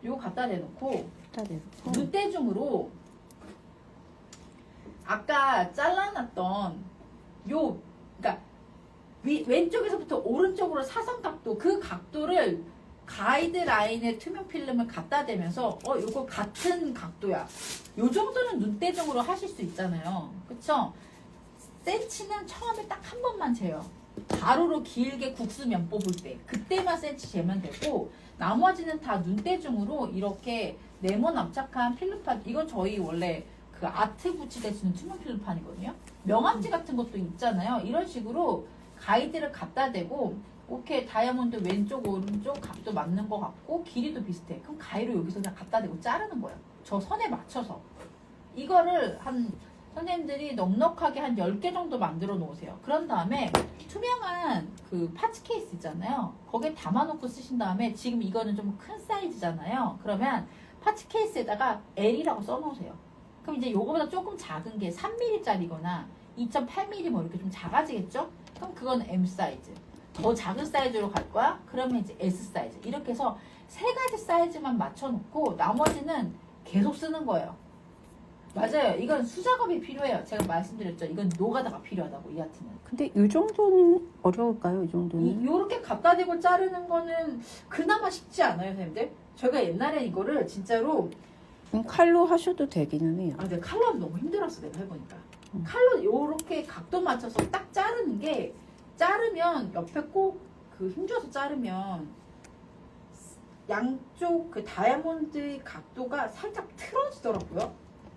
요거 갖다 대놓고 눈대중으로 아까 잘라놨던 그러니까 왼쪽에서부터 오른쪽으로 사선 각도, 그 각도를 가이드 라인에 투명 필름을 갖다 대면서 이거 같은 각도야. 요 정도는 눈대중으로 하실 수 있잖아요. 그쵸? 센치는 처음에 딱 한 번만 재요. 가로로 길게 국수면 뽑을 때 그때만 센치 재면 되고 나머지는 다 눈대중으로 이렇게 네모 납작한 필름판, 이건 저희 원래 그 아트 붙이될 수 있는 투명 필름판이거든요. 명암지 같은 것도 있잖아요. 이런 식으로 가이드를 갖다 대고 오케이 다이아몬드 왼쪽 오른쪽 각도 맞는 것 같고 길이도 비슷해. 그럼 가위로 여기서 그냥 갖다 대고 자르는 거예요. 저 선에 맞춰서. 이거를 한 선생님들이 넉넉하게 한 10개 정도 만들어 놓으세요. 그런 다음에 투명한 그 파츠 케이스 있잖아요. 거기에 담아놓고 쓰신 다음에 지금 이거는 좀 큰 사이즈잖아요. 그러면 파츠 케이스에다가 L이라고 써놓으세요. 그럼 이제 요거보다 조금 작은 게 3mm짜리거나 2.8mm 뭐 이렇게 좀 작아지겠죠? 그럼 그건 M 사이즈. 더 작은 사이즈로 갈 거야? 그러면 이제 S 사이즈. 이렇게 해서 3가지 사이즈만 맞춰놓고 나머지는 계속 쓰는 거예요. 맞아요. 이건 수작업이 필요해요. 제가 말씀드렸죠. 이건 노가다가 필요하다고, 이 아트는. 근데 이 정도는 어려울까요? 이 정도는? 요렇게 갖다 대고 자르는 거는 그나마 쉽지 않아요, 선생님들? 저희가 옛날에 이거를 진짜로 칼로 하셔도 되기는 해요. 아, 근데 칼로는 너무 힘들었어, 내가 해보니까. 칼로 요렇게 각도 맞춰서 딱 자르는 게 자르면 옆에 꼭 그 힘줘서 자르면 양쪽 그 다이아몬드 각도가 살짝 틀어지더라고요.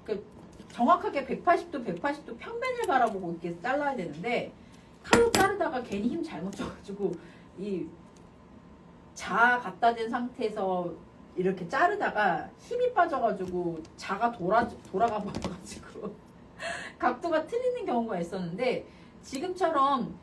그 정확하게 180도 180도 평면을 바라보고 이렇게 잘라야 되는데 칼로 자르다가 괜히 힘 잘못 줘가지고 이 자 갖다 댄 상태에서 이렇게 자르다가 힘이 빠져가지고 자가 돌아가 버려가지고 각도가 틀리는 경우가 있었는데 지금처럼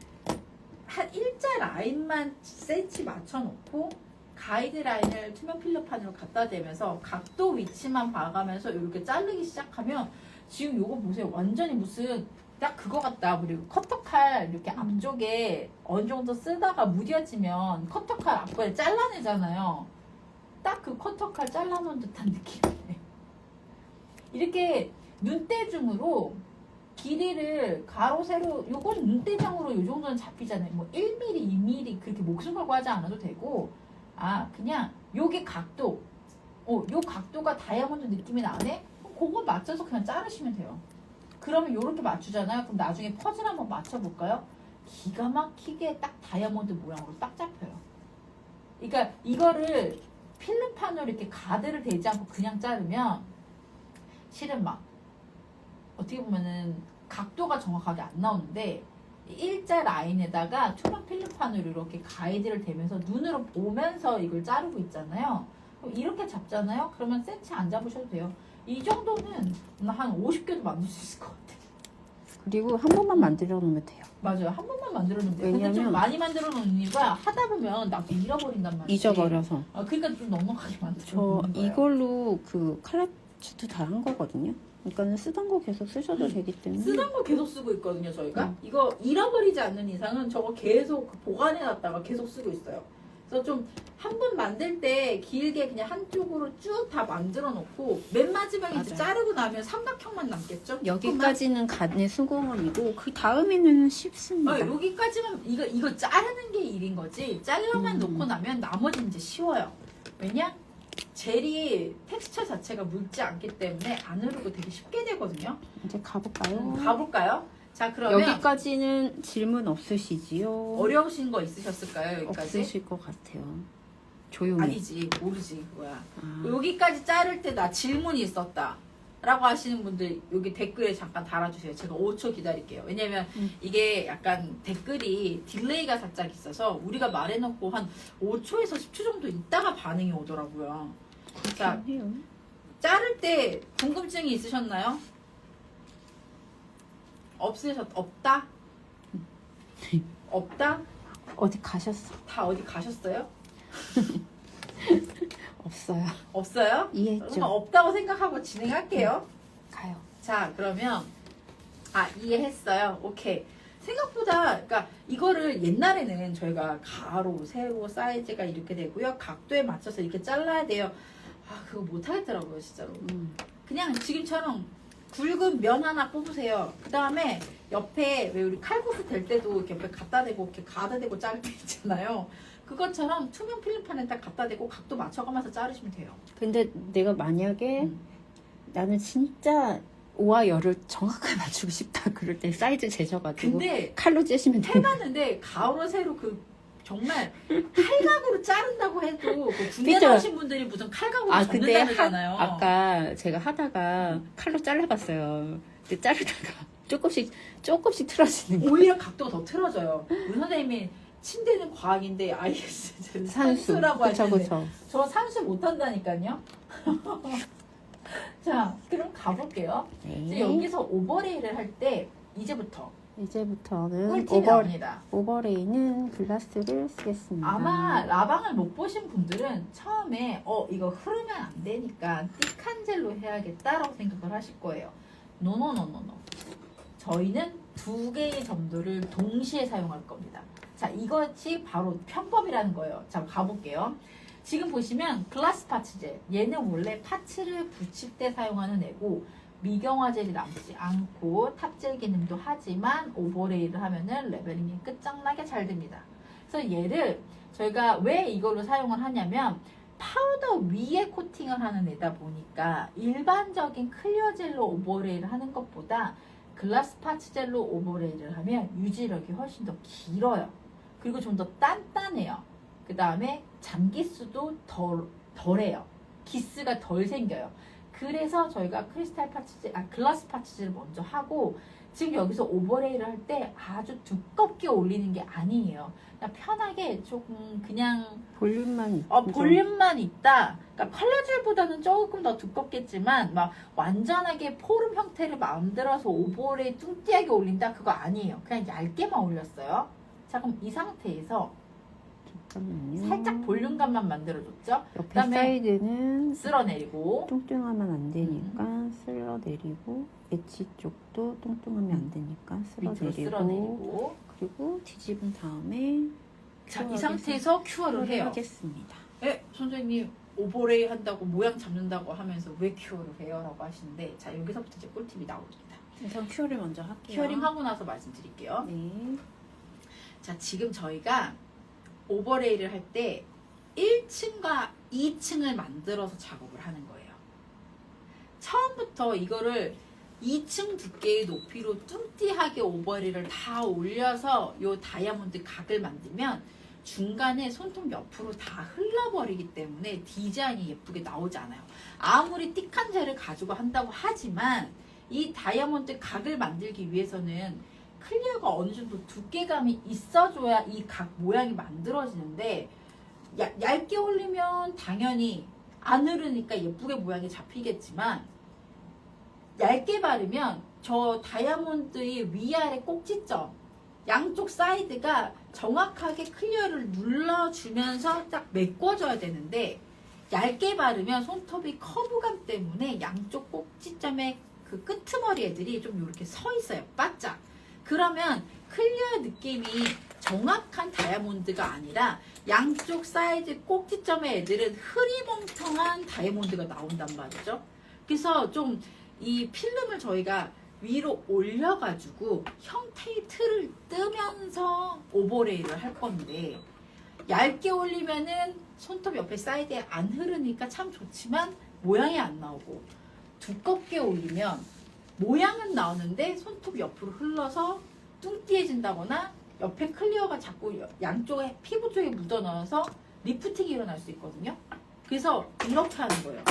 한 일자 라인만 cm 맞춰놓고 가이드라인을 투명 필름판으로 갖다 대면서 각도 위치만 봐가면서 이렇게 자르기 시작하면 지금 요거 보세요. 완전히 무슨 딱 그거 같다. 그리고 커터칼 이렇게 앞쪽에 어느 정도 쓰다가 무뎌지면 커터칼 앞에 잘라내잖아요. 딱 그 커터칼 잘라놓은 듯한 느낌이에요. 이렇게 눈대중으로 길이를 가로 세로 요건 눈대중으로 요 정도는 잡히잖아요. 뭐 1mm, 2mm 그렇게 목숨 걸고 하지 않아도 되고 그냥 요게 각도 요 각도가 다이아몬드 느낌이 나네? 그거 맞춰서 그냥 자르시면 돼요. 그러면 요렇게 맞추잖아요. 그럼 나중에 퍼즐 한번 맞춰볼까요? 기가 막히게 딱 다이아몬드 모양으로 딱 잡혀요. 그러니까 이거를 필름판으로 이렇게 가드를 대지 않고 그냥 자르면 실은 막 어떻게 보면은 각도가 정확하게 안 나오는데 일자 라인에다가 투명 필름판으로 이렇게 가이드를 대면서 눈으로 보면서 이걸 자르고 있잖아요. 그럼 이렇게 잡잖아요. 그러면 센치 안 잡으셔도 돼요. 이 정도는 한 50개도 만들 수 있을 것 같아요. 그리고 한 번만 만들어 놓으면 돼요. 맞아요. 한 번만 만들어 놓으면 돼요. 근데 좀 왜냐면 많이 만들어 놓는 이유가 하다 보면 나도 잃어버린단 말이에요. 잊어버려서. 그러니까 좀 넉넉하게 만들어 저 놓는 거예요. 이걸로 그 칼라츠도 다 한 거거든요. 그러니까 쓰던 거 계속 쓰셔도 되기 때문에. 쓰던 거 계속 쓰고 있거든요, 저희가. 이거 잃어버리지 않는 이상은 저거 계속 보관해놨다가 계속 쓰고 있어요. 그래서 좀 한 번 만들 때 길게 그냥 한쪽으로 쭉 다 만들어 놓고 맨 마지막에 이제 맞아요. 자르고 나면 삼각형만 남겠죠? 여기까지는 간의 수공업이고 그 다음에는 쉽습니다. 여기까지만 이거 자르는 게 일인 거지. 잘라만 놓고 나면 나머지는 이제 쉬워요. 왜냐? 젤이 텍스처 자체가 묽지 않기 때문에 안 흐르고 되게 쉽게 되거든요. 이제 가볼까요? 가볼까요? 자, 그러면 여기까지는 질문 없으시지요? 어려우신 거 있으셨을까요? 여기까지? 없으실 것 같아요. 조용히. 아니지, 모르지 그거야. 아. 여기까지 자를 때 나 질문이 있었다 라고 하시는 분들 여기 댓글에 잠깐 달아주세요. 제가 5초 기다릴게요. 왜냐면 이게 약간 댓글이 딜레이가 살짝 있어서 우리가 말해놓고 한 5초에서 10초 정도 있다가 반응이 오더라고요. 자, 해요. 자를 때 궁금증이 있으셨나요? 없다? 없다? 어디 가셨어? 다 어디 가셨어요? 없어요. 없어요? 이해했죠? 그러면 없다고 생각하고 진행할게요. 가요. 자, 그러면 이해했어요. 오케이. 생각보다 그러니까 이거를 옛날에는 저희가 가로, 세로 사이즈가 이렇게 되고요. 각도에 맞춰서 이렇게 잘라야 돼요. 그거 못 하겠더라고요, 진짜로. 그냥 지금처럼 굵은 면 하나 뽑으세요. 그 다음에 옆에 왜 우리 칼국수 될 때도 이렇게 옆에 갖다 대고 이렇게 가다 대고 자를 때 있잖아요. 그것처럼 투명 필름판에 딱 갖다 대고 각도 맞춰가면서 자르시면 돼요. 근데 내가 만약에 나는 진짜 오와 열을 정확하게 맞추고 싶다 그럴 때 사이즈 재셔가지고 근데 칼로 째시면 돼요. 해봤는데 가로 세로 그 정말 칼각으로 자른다고 해도 그 군대 그죠? 나오신 분들이 무슨 칼각으로 근데 접는다잖아요. 아까 제가 하다가 칼로 잘라봤어요. 근데 자르다가 조금씩 틀어지는 거. 오히려 각도가 더 틀어져요. 우리 선생님이 침대는 과학인데 IS 산수라고 하시는데 그쵸. 저 산수 못한다니까요. 자, 그럼 가볼게요. 이제 네. 여기서 오버레이를 할 때 이제부터는 꿀팁이 나옵니다. 오버레이는 글라스를 쓰겠습니다. 아마 라방을 못 보신 분들은 처음에 이거 흐르면 안 되니까 띠칸젤로 해야겠다라고 생각을 하실 거예요. 노노노노노. 저희는 두 개의 점도를 동시에 사용할 겁니다. 자, 이것이 바로 편법이라는 거예요. 자, 가볼게요. 지금 보시면 글라스 파츠젤. 얘는 원래 파츠를 붙일 때 사용하는 애고 미경화 젤이 남지 않고 탑젤 기능도 하지만 오버레이를 하면은 레벨링이 끝장나게 잘 됩니다. 그래서 얘를 저희가 왜 이걸로 사용을 하냐면 파우더 위에 코팅을 하는 애다 보니까 일반적인 클리어 젤로 오버레이를 하는 것보다 글라스 파츠 젤로 오버레이를 하면 유지력이 훨씬 더 길어요. 그리고 좀 더 단단해요. 그 다음에 잠기수도 덜해요. 기스가 덜 생겨요. 그래서 저희가 글라스 파츠젤을 먼저 하고 지금 여기서 오버레이를 할 때 아주 두껍게 올리는 게 아니에요. 그냥 편하게 조금 그냥 볼륨만 있다. 그러니까 컬러젤보다는 조금 더 두껍겠지만 막 완전하게 포름 형태를 만들어서 오버레이 뚱띠하게 올린다 그거 아니에요. 그냥 얇게만 올렸어요. 자, 그럼 이 상태에서 잠깐만요. 살짝 볼륨감만 만들어줬죠. 옆에 그다음에 사이드는 쓸어내리고 뚱뚱하면 안 되니까 쓸어내리고 엣지 쪽도 뚱뚱하면 안 되니까 밑으로 쓸어내리고 그리고 뒤집은 다음에 자, 이 상태에서 큐어를 해요. 하겠습니다. 선생님 오버레이 한다고 모양 잡는다고 하면서 왜 큐어를 해요? 라고 하시는데 자, 여기서부터 이제 꿀팁이 나옵니다. 우선 큐어를 먼저 할게요. 큐어링 하고 나서 말씀드릴게요. 네. 자, 지금 저희가 오버레이를 할 때 1층과 2층을 만들어서 작업을 하는 거예요. 처음부터 이거를 2층 두께의 높이로 뚱띠하게 오버레이를 다 올려서 요 다이아몬드 각을 만들면 중간에 손톱 옆으로 다 흘러버리기 때문에 디자인이 예쁘게 나오지 않아요. 아무리 띡한 젤을 가지고 한다고 하지만 이 다이아몬드 각을 만들기 위해서는 클리어가 어느 정도 두께감이 있어줘야 이 각 모양이 만들어지는데 얇게 올리면 당연히 안 흐르니까 예쁘게 모양이 잡히겠지만 얇게 바르면 저 다이아몬드의 위아래 꼭지점 양쪽 사이드가 정확하게 클리어를 눌러주면서 딱 메꿔줘야 되는데 얇게 바르면 손톱이 커브감 때문에 양쪽 꼭지점에 그 끄트머리 애들이 좀 이렇게 서 있어요. 바짝. 그러면 클리어 느낌이 정확한 다이아몬드가 아니라 양쪽 사이드 꼭지점의 애들은 흐리멍텅한 다이아몬드가 나온단 말이죠. 그래서 좀 이 필름을 저희가 위로 올려가지고 형태의 틀을 뜨면서 오버레이를 할 건데 얇게 올리면은 손톱 옆에 사이드에 안 흐르니까 참 좋지만 모양이 안 나오고 두껍게 올리면 모양은 나오는데 손톱 옆으로 흘러서 뚱띠해진다거나 옆에 클리어가 자꾸 양쪽에 피부 쪽에 묻어넣어서 리프팅이 일어날 수 있거든요. 그래서 이렇게 하는 거예요.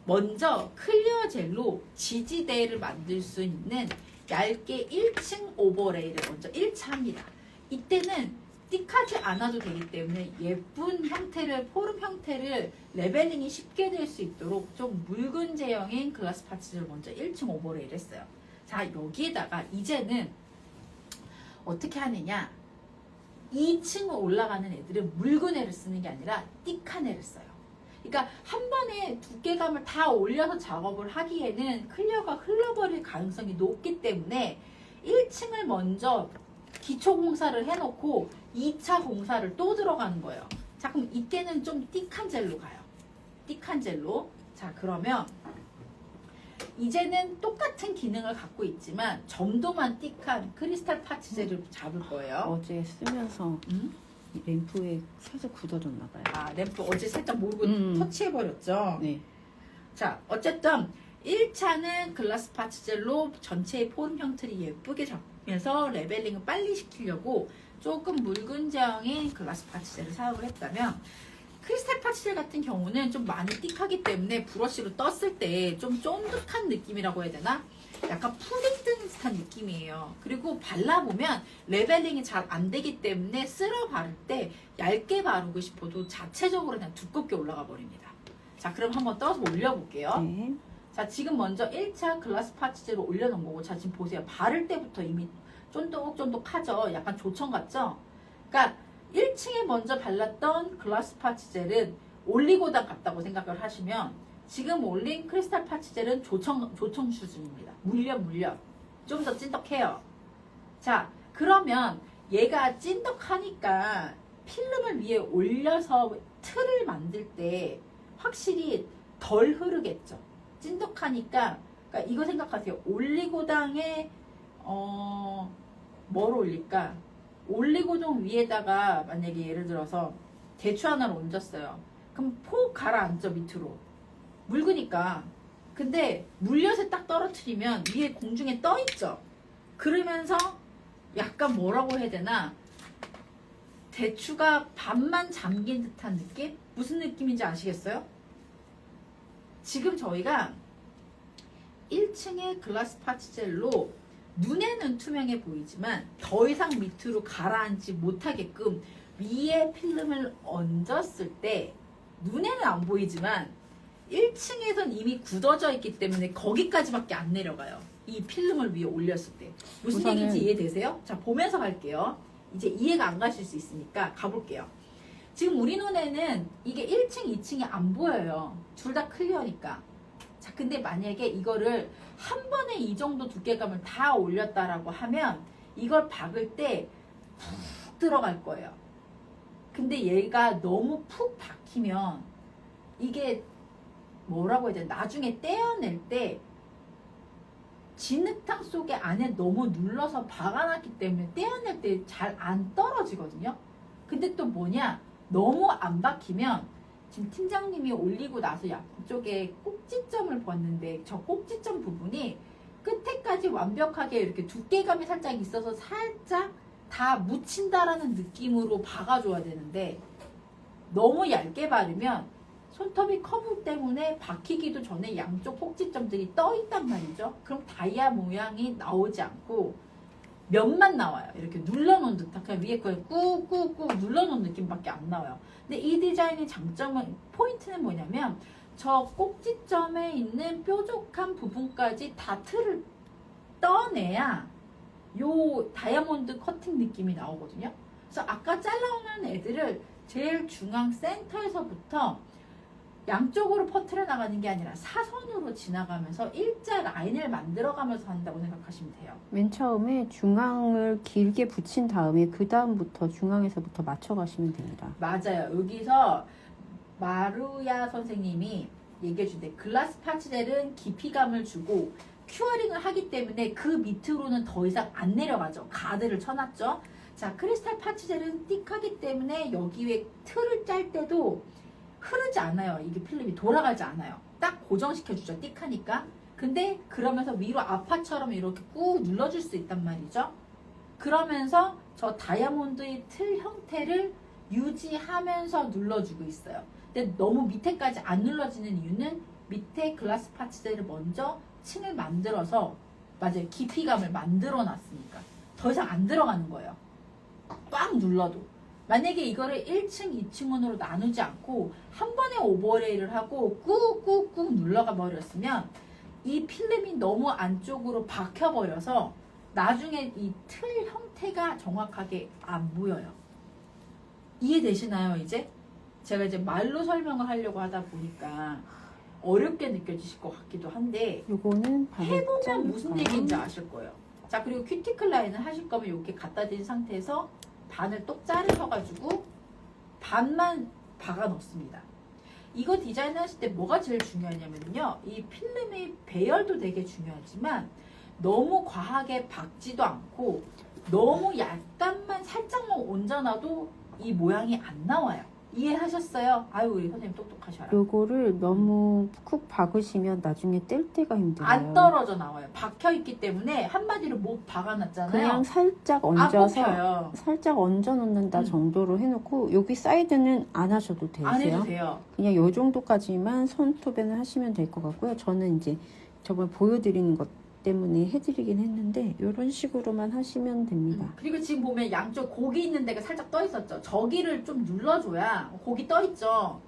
먼저 클리어 젤로 지지대를 만들 수 있는 얇게 1층 오버레이를 먼저 1차 합니다. 이때는 띡하지 않아도 되기 때문에 예쁜 형태를, 포름 형태를 레벨링이 쉽게 될 수 있도록 좀 묽은 제형인 글라스 파츠를 먼저 1층 오버레이를 했어요. 자, 여기에다가 이제는 어떻게 하느냐. 2층 올라가는 애들은 묽은 애를 쓰는 게 아니라 띡한 애를 써요. 그러니까 한 번에 두께감을 다 올려서 작업을 하기에는 클리어가 흘러버릴 가능성이 높기 때문에 1층을 먼저 기초 공사를 해놓고 2차 공사를 또 들어가는 거예요. 자, 그럼 이때는 좀 띡한 젤로 가요. 띡한 젤로. 자, 그러면 이제는 똑같은 기능을 갖고 있지만 점도만 띡한 크리스탈 파츠 젤을 잡을 거예요. 어제 쓰면서 이 램프에 살짝 굳어졌나 봐요. 아, 램프 어제 살짝 모르고 터치해버렸죠? 네. 자, 어쨌든 1차는 글라스 파츠 젤로 전체의 포름 형태를 예쁘게 잡으면서 레벨링을 빨리 시키려고 조금 묽은 제형의 글라스 파츠젤을 사용을 했다면 크리스탈 파츠젤 같은 경우는 좀 많이 띡하기 때문에 브러쉬로 떴을 때 좀 쫀득한 느낌이라고 해야 되나? 약간 푸딩 뜬 듯한 느낌이에요. 그리고 발라보면 레벨링이 잘 안 되기 때문에 쓸어 바를 때 얇게 바르고 싶어도 자체적으로 그냥 두껍게 올라가 버립니다. 자, 그럼 한번 떠서 올려볼게요. 네. 자, 지금 먼저 1차 글라스 파츠젤을 올려놓은 거고, 자, 지금 보세요. 바를 때부터 이미 쫀득쫀득하죠? 약간 조청 같죠? 그러니까 1층에 먼저 발랐던 글라스 파츠젤은 올리고당 같다고 생각을 하시면 지금 올린 크리스탈 파츠젤은 조청 수준입니다. 물려. 좀 더 찐득해요. 자, 그러면 얘가 찐득하니까 필름을 위에 올려서 틀을 만들 때 확실히 덜 흐르겠죠. 찐득하니까, 그러니까 이거 생각하세요. 올리고당에 뭘 올릴까? 올리고당 위에다가 만약에 예를 들어서 대추 하나를 얹었어요. 그럼 폭 가라앉죠, 밑으로. 묽으니까. 근데 물엿에 딱 떨어뜨리면 위에 공중에 떠 있죠. 그러면서 약간 뭐라고 해야 되나? 대추가 반만 잠긴 듯한 느낌? 무슨 느낌인지 아시겠어요? 지금 저희가 1층의 글라스 파츠젤로 눈에는 투명해 보이지만 더 이상 밑으로 가라앉지 못하게끔 위에 필름을 얹었을 때 눈에는 안 보이지만 1층에선 이미 굳어져 있기 때문에 거기까지밖에 안 내려가요. 이 필름을 위에 올렸을 때. 무슨 얘기인지 이해되세요? 자, 보면서 갈게요. 이제 이해가 안 가실 수 있으니까 가볼게요. 지금 우리 눈에는 이게 1층, 2층이 안 보여요. 둘 다 클리어니까. 자, 근데 만약에 이거를 한 번에 이 정도 두께감을 다 올렸다라고 하면 이걸 박을 때 푹 들어갈 거예요. 근데 얘가 너무 푹 박히면 이게 뭐라고 해야 되나? 나중에 떼어낼 때 진흙탕 속에 안에 너무 눌러서 박아놨기 때문에 떼어낼 때 잘 안 떨어지거든요. 근데 또 뭐냐? 너무 안 박히면 지금 팀장님이 올리고 나서 양쪽에 꼭지점을 봤는데 저 꼭지점 부분이 끝에까지 완벽하게 이렇게 두께감이 살짝 있어서 살짝 다 묻힌다라는 느낌으로 박아줘야 되는데 너무 얇게 바르면 손톱이 커브 때문에 박히기도 전에 양쪽 꼭지점들이 떠 있단 말이죠. 그럼 다이아 모양이 나오지 않고 면만 나와요. 이렇게 눌러놓은 듯한 그냥 위에 그냥 꾹꾹꾹 눌러놓은 느낌밖에 안 나와요. 근데 이 디자인의 장점은 포인트는 뭐냐면 저 꼭지점에 있는 뾰족한 부분까지 다 틀을 떠내야 요 다이아몬드 커팅 느낌이 나오거든요. 그래서 아까 잘라오는 애들을 제일 중앙 센터에서부터 양쪽으로 퍼트려 나가는 게 아니라 사선으로 지나가면서 일자 라인을 만들어가면서 한다고 생각하시면 돼요. 맨 처음에 중앙을 길게 붙인 다음에 그 다음부터 중앙에서부터 맞춰가시면 됩니다. 맞아요. 여기서 마루야 선생님이 얘기해 준대. 글라스 파츠젤은 깊이감을 주고 큐어링을 하기 때문에 그 밑으로는 더 이상 안 내려가죠. 가드를 쳐놨죠. 자, 크리스탈 파츠젤은 띡하기 때문에 여기 위에 틀을 짤 때도 흐르지 않아요. 이게 필름이 돌아가지 않아요. 딱 고정시켜주죠. 띡하니까. 근데 그러면서 위로 아파처럼 이렇게 꾹 눌러줄 수 있단 말이죠. 그러면서 저 다이아몬드의 틀 형태를 유지하면서 눌러주고 있어요. 근데 너무 밑에까지 안 눌러지는 이유는 밑에 글라스 파츠젤을 먼저 층을 만들어서 맞아요. 깊이감을 만들어 놨으니까 더 이상 안 들어가는 거예요. 꽉 눌러도. 만약에 이거를 1층, 2층으로 나누지 않고 한 번에 오버레이를 하고 꾹꾹꾹 눌러가 버렸으면 이 필름이 너무 안쪽으로 박혀버려서 나중에 이 틀 형태가 정확하게 안 보여요. 이해되시나요, 이제? 제가 이제 말로 설명을 하려고 하다 보니까 어렵게 느껴지실 것 같기도 한데 요거는 해보면 무슨 얘기인지 아실 거예요. 자, 그리고 큐티클 라인을 하실 거면 이렇게 갖다 댄 상태에서 반을 똑 자르셔가지고 반만 박아 놓습니다. 이거 디자인 하실 때 뭐가 제일 중요하냐면요. 이 필름의 배열도 되게 중요하지만 너무 과하게 박지도 않고 너무 약간만 살짝만 얹어놔도 이 모양이 안 나와요. 이해하셨어요? 아유 우리 선생님 똑똑하셔라. 요거를 너무 쿡 박으시면 나중에 뗄 때가 힘들어요. 안 떨어져 나와요. 박혀있기 때문에 한마디로 못 박아놨잖아요. 그냥 살짝 안 얹어서 뽑혀요. 살짝 얹어 놓는다 정도로 해놓고 여기 사이드는 안 하셔도 되세요. 안 해도 돼요. 그냥 요 정도까지만 손톱에는 하시면 될 것 같고요. 저는 이제 저번에 보여드리는 것 때문에 해드리긴 했는데 이런 식으로만 하시면 됩니다. 그리고 지금 보면 양쪽 고기 있는 데가 살짝 떠 있었죠. 저기를 좀 눌러줘야 고기 떠 있죠.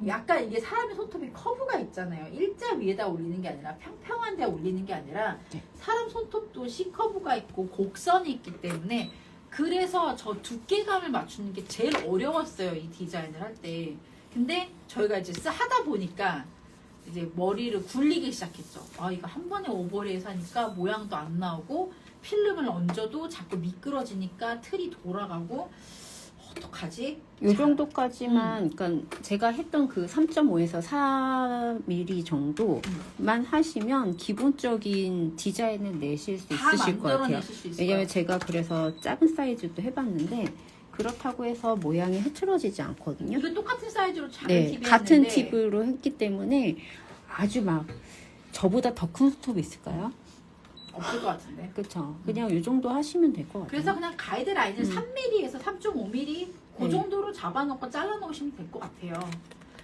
약간 이게 사람의 손톱이 커브가 있잖아요. 일자 위에다 올리는 게 아니라 평평한 데 올리는 게 아니라 네. 사람 손톱도 C커브가 있고 곡선이 있기 때문에 그래서 저 두께감을 맞추는 게 제일 어려웠어요. 이 디자인을 할 때. 근데 저희가 이제 하다 보니까 이제 머리를 굴리기 시작했죠. 아 이거 한 번에 오버레이스 하니까 모양도 안 나오고 필름을 얹어도 자꾸 미끄러지니까 틀이 돌아가고 어떡하지? 요 정도까지만 그러니까 제가 했던 그 3.5에서 4mm 정도만 하시면 기본적인 디자인을 내실 수 다 있으실 것 같아요. 만들어내실 수 있어요. 왜냐면 제가 그래서 작은 사이즈도 해봤는데 그렇다고 해서 모양이 흐트러지지 않거든요. 이거 똑같은 사이즈로 작은 네, 팁이 같은 했는데 팁으로 했기 때문에 아주 막 저보다 더 큰 스톱 있을까요? 없을 것 같은데. 그쵸. 그냥 이 정도 하시면 될 것 같아요. 그래서 그냥 가이드라인을 3mm에서 3.5mm 그 네. 정도로 잡아놓고 잘라놓으시면 될 것 같아요.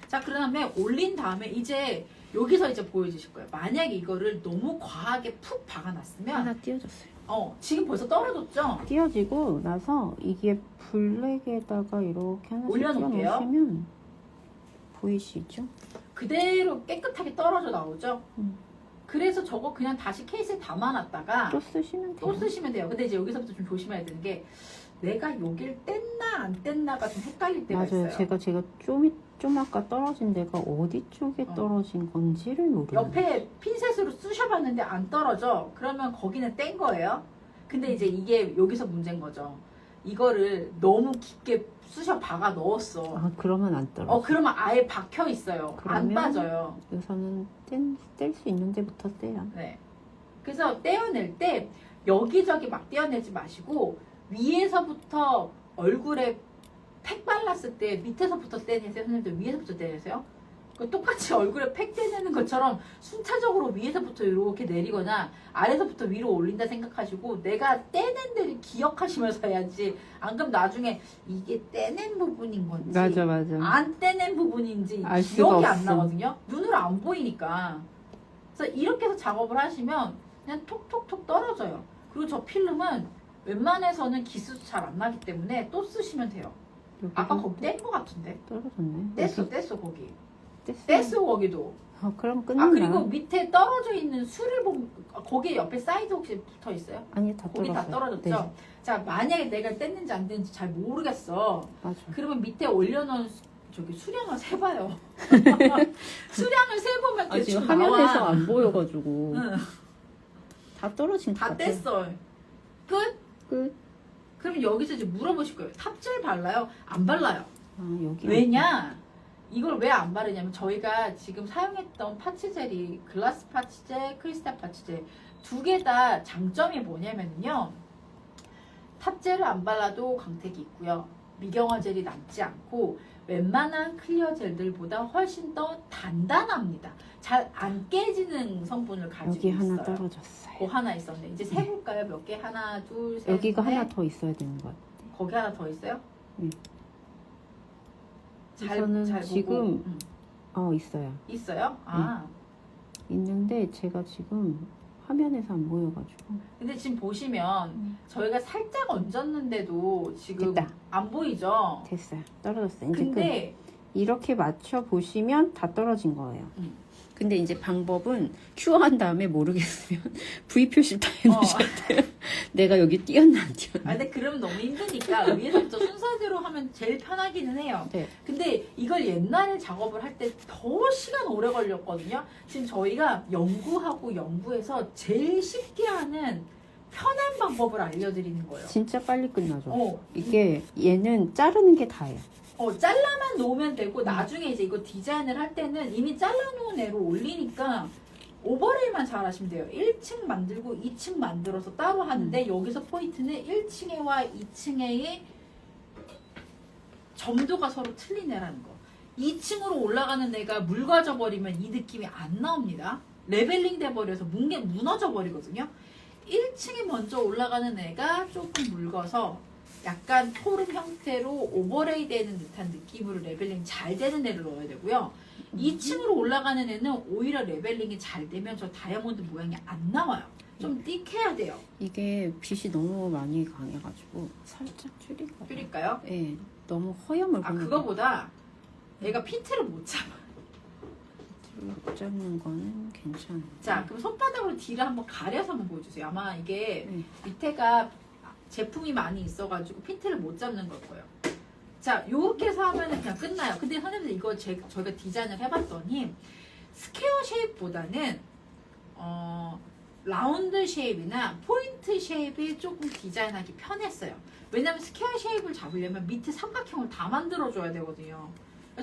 자, 그 다음에 올린 다음에 이제 여기서 이제 보여주실 거예요. 만약에 이거를 너무 과하게 푹 박아놨으면 하나 띄워줬어요. 지금 벌써 떨어졌죠? 띄워지고 나서 이게 블랙에다가 이렇게 하나씩 올려놓을게요. 띄워놓으시면 보이시죠? 그대로 깨끗하게 떨어져 나오죠? 음. 그래서 저거 그냥 다시 케이스에 담아놨다가 또 쓰시면 돼요. 또 쓰시면 돼요. 근데 이제 여기서부터 좀 조심해야 되는 게 내가 여길 뗐나 안 뗐나가 좀 헷갈릴 때가 맞아요. 있어요. 제가 좀 아까 떨어진 데가 어디 쪽에 떨어진 건지를 모르겠어요. 옆에 핀셋으로 쑤셔봤는데 안 떨어져. 그러면 거기는 뗀 거예요. 근데 이제 이게 여기서 문제인 거죠. 이거를 너무 깊게 쑤셔 박아 넣었어. 아, 그러면 안 떨어져. 그러면 아예 박혀 있어요. 안 그러면 빠져요. 우선은 뗄 수 있는 데부터 떼요. 네. 그래서 떼어낼 때 여기저기 막 떼어내지 마시고 위에서부터 얼굴에 팩 발랐을 때 밑에서부터 떼내세요. 선생님들 위에서부터 떼내세요. 똑같이 얼굴에 팩 떼내는 것처럼 순차적으로 위에서부터 이렇게 내리거나 아래서부터 위로 올린다 생각하시고 내가 떼낸 데를 기억하시면서 해야지. 안 그럼 나중에 이게 떼낸 부분인 건지 맞아. 안 떼낸 부분인지 알 수가 기억이 안 없어. 나거든요. 눈으로 안 보이니까. 그래서 이렇게 해서 작업을 하시면 그냥 톡톡톡 떨어져요. 그리고 저 필름은 웬만해서는 기스도 잘 안 나기 때문에 또 쓰시면 돼요. 아까 거기 뗀 거 같은데? 떨어졌네. 뗐어 거기. 뗐어요. 뗐어 거기도. 그럼 아 끝났나? 그리고 밑에 떨어져 있는 술을 보면 거기에 옆에 사이드 혹시 붙어 있어요? 아니, 다 거기 떨어졌어요. 다 떨어졌죠? 네, 자 만약에 내가 뗐는지 안 뗐는지 잘 모르겠어. 맞아. 그러면 밑에 올려놓은 저기 수량을 세봐요. 수량을 세보면 아, 대충 지금 화면에서 나와. 안 보여가지고 응. 다 떨어진 것 다 같아요. 뗐어. 끝? 끝. 그러면 여기서 이제 물어보실 거예요. 탑젤 발라요? 안 발라요? 아, 여기. 왜냐? 이걸 왜 안 바르냐면 저희가 지금 사용했던 파츠젤이 글라스 파츠젤, 크리스탈 파츠젤 두 개 다 장점이 뭐냐면요. 탑젤을 안 발라도 광택이 있고요. 미경화 젤이 남지 않고 웬만한 클리어 젤들보다 훨씬 더 단단합니다. 잘 안 깨지는 성분을 가지고 여기 있어요. 하나 떨어졌어요. 그 하나 있었네. 이제 세볼까요? 몇 개? 하나, 둘, 셋, 여기가 넷. 하나 더 있어야 되는 것 같아요. 거기 하나 더 있어요? 우선은 잘 지금 보고. 있어요. 있어요? 아. 있는데 제가 지금 화면에서 안 보여가지고. 근데 지금 보시면 저희가 살짝 얹었는데도 지금 됐다. 안 보이죠? 됐어요. 떨어졌어요. 이제 근데 이렇게 맞춰 보시면 다 떨어진 거예요. 근데 이제 방법은 큐어한 다음에 모르겠으면 V 표시 다 해놓으셔야 돼요. 내가 여기 띄었나 안 띄었나. 근데 그러면 너무 힘드니까 위에서부터 순서대로 하면 제일 편하기는 해요. 네. 근데 이걸 옛날에 작업을 할 때 더 시간 오래 걸렸거든요. 지금 저희가 연구해서 제일 쉽게 하는 편한 방법을 알려드리는 거예요. 진짜 빨리 끝나죠. 어, 이게 얘는 자르는 게 다예요. 잘라만 놓으면 되고 나중에 이제 이거 디자인을 할 때는 이미 잘라놓은 애로 올리니까 오버레이만 잘 하시면 돼요. 1층 만들고 2층 만들어서 따로 하는데 여기서 포인트는 1층에와 2층에 점도가 서로 틀린 애라는 거. 2층으로 올라가는 애가 묽어져 버리면 이 느낌이 안 나옵니다. 레벨링 돼 버려서 무너져 버리거든요. 1층에 먼저 올라가는 애가 조금 묽어서 약간 토름 형태로 오버레이 되는 듯한 느낌으로 레벨링 잘 되는 애를 넣어야 되고요. 2층으로 올라가는 애는 오히려 레벨링이 잘 되면 저 다이아몬드 모양이 안 나와요. 좀 띡해야 돼요. 이게 빛이 너무 많이 강해가지고 살짝 줄일까요? 줄일까요? 네, 너무 허염을 보는 그거보다 얘가 핀트를 못 잡아. 못 잡는 거는 괜찮아요. 자, 그럼 손바닥으로 뒤를 한번 가려서 한번 보여주세요. 아마 이게 네. 밑에가 제품이 많이 있어가지고 핀트를 못 잡는 걸 거예요. 자, 요렇게 해서 하면 그냥 끝나요. 근데 선생님들 이거 저희가 디자인을 해봤더니 스퀘어 쉐입보다는 라운드 쉐입이나 포인트 쉐입이 조금 디자인하기 편했어요. 왜냐면 스퀘어 쉐입을 잡으려면 밑에 삼각형을 다 만들어줘야 되거든요.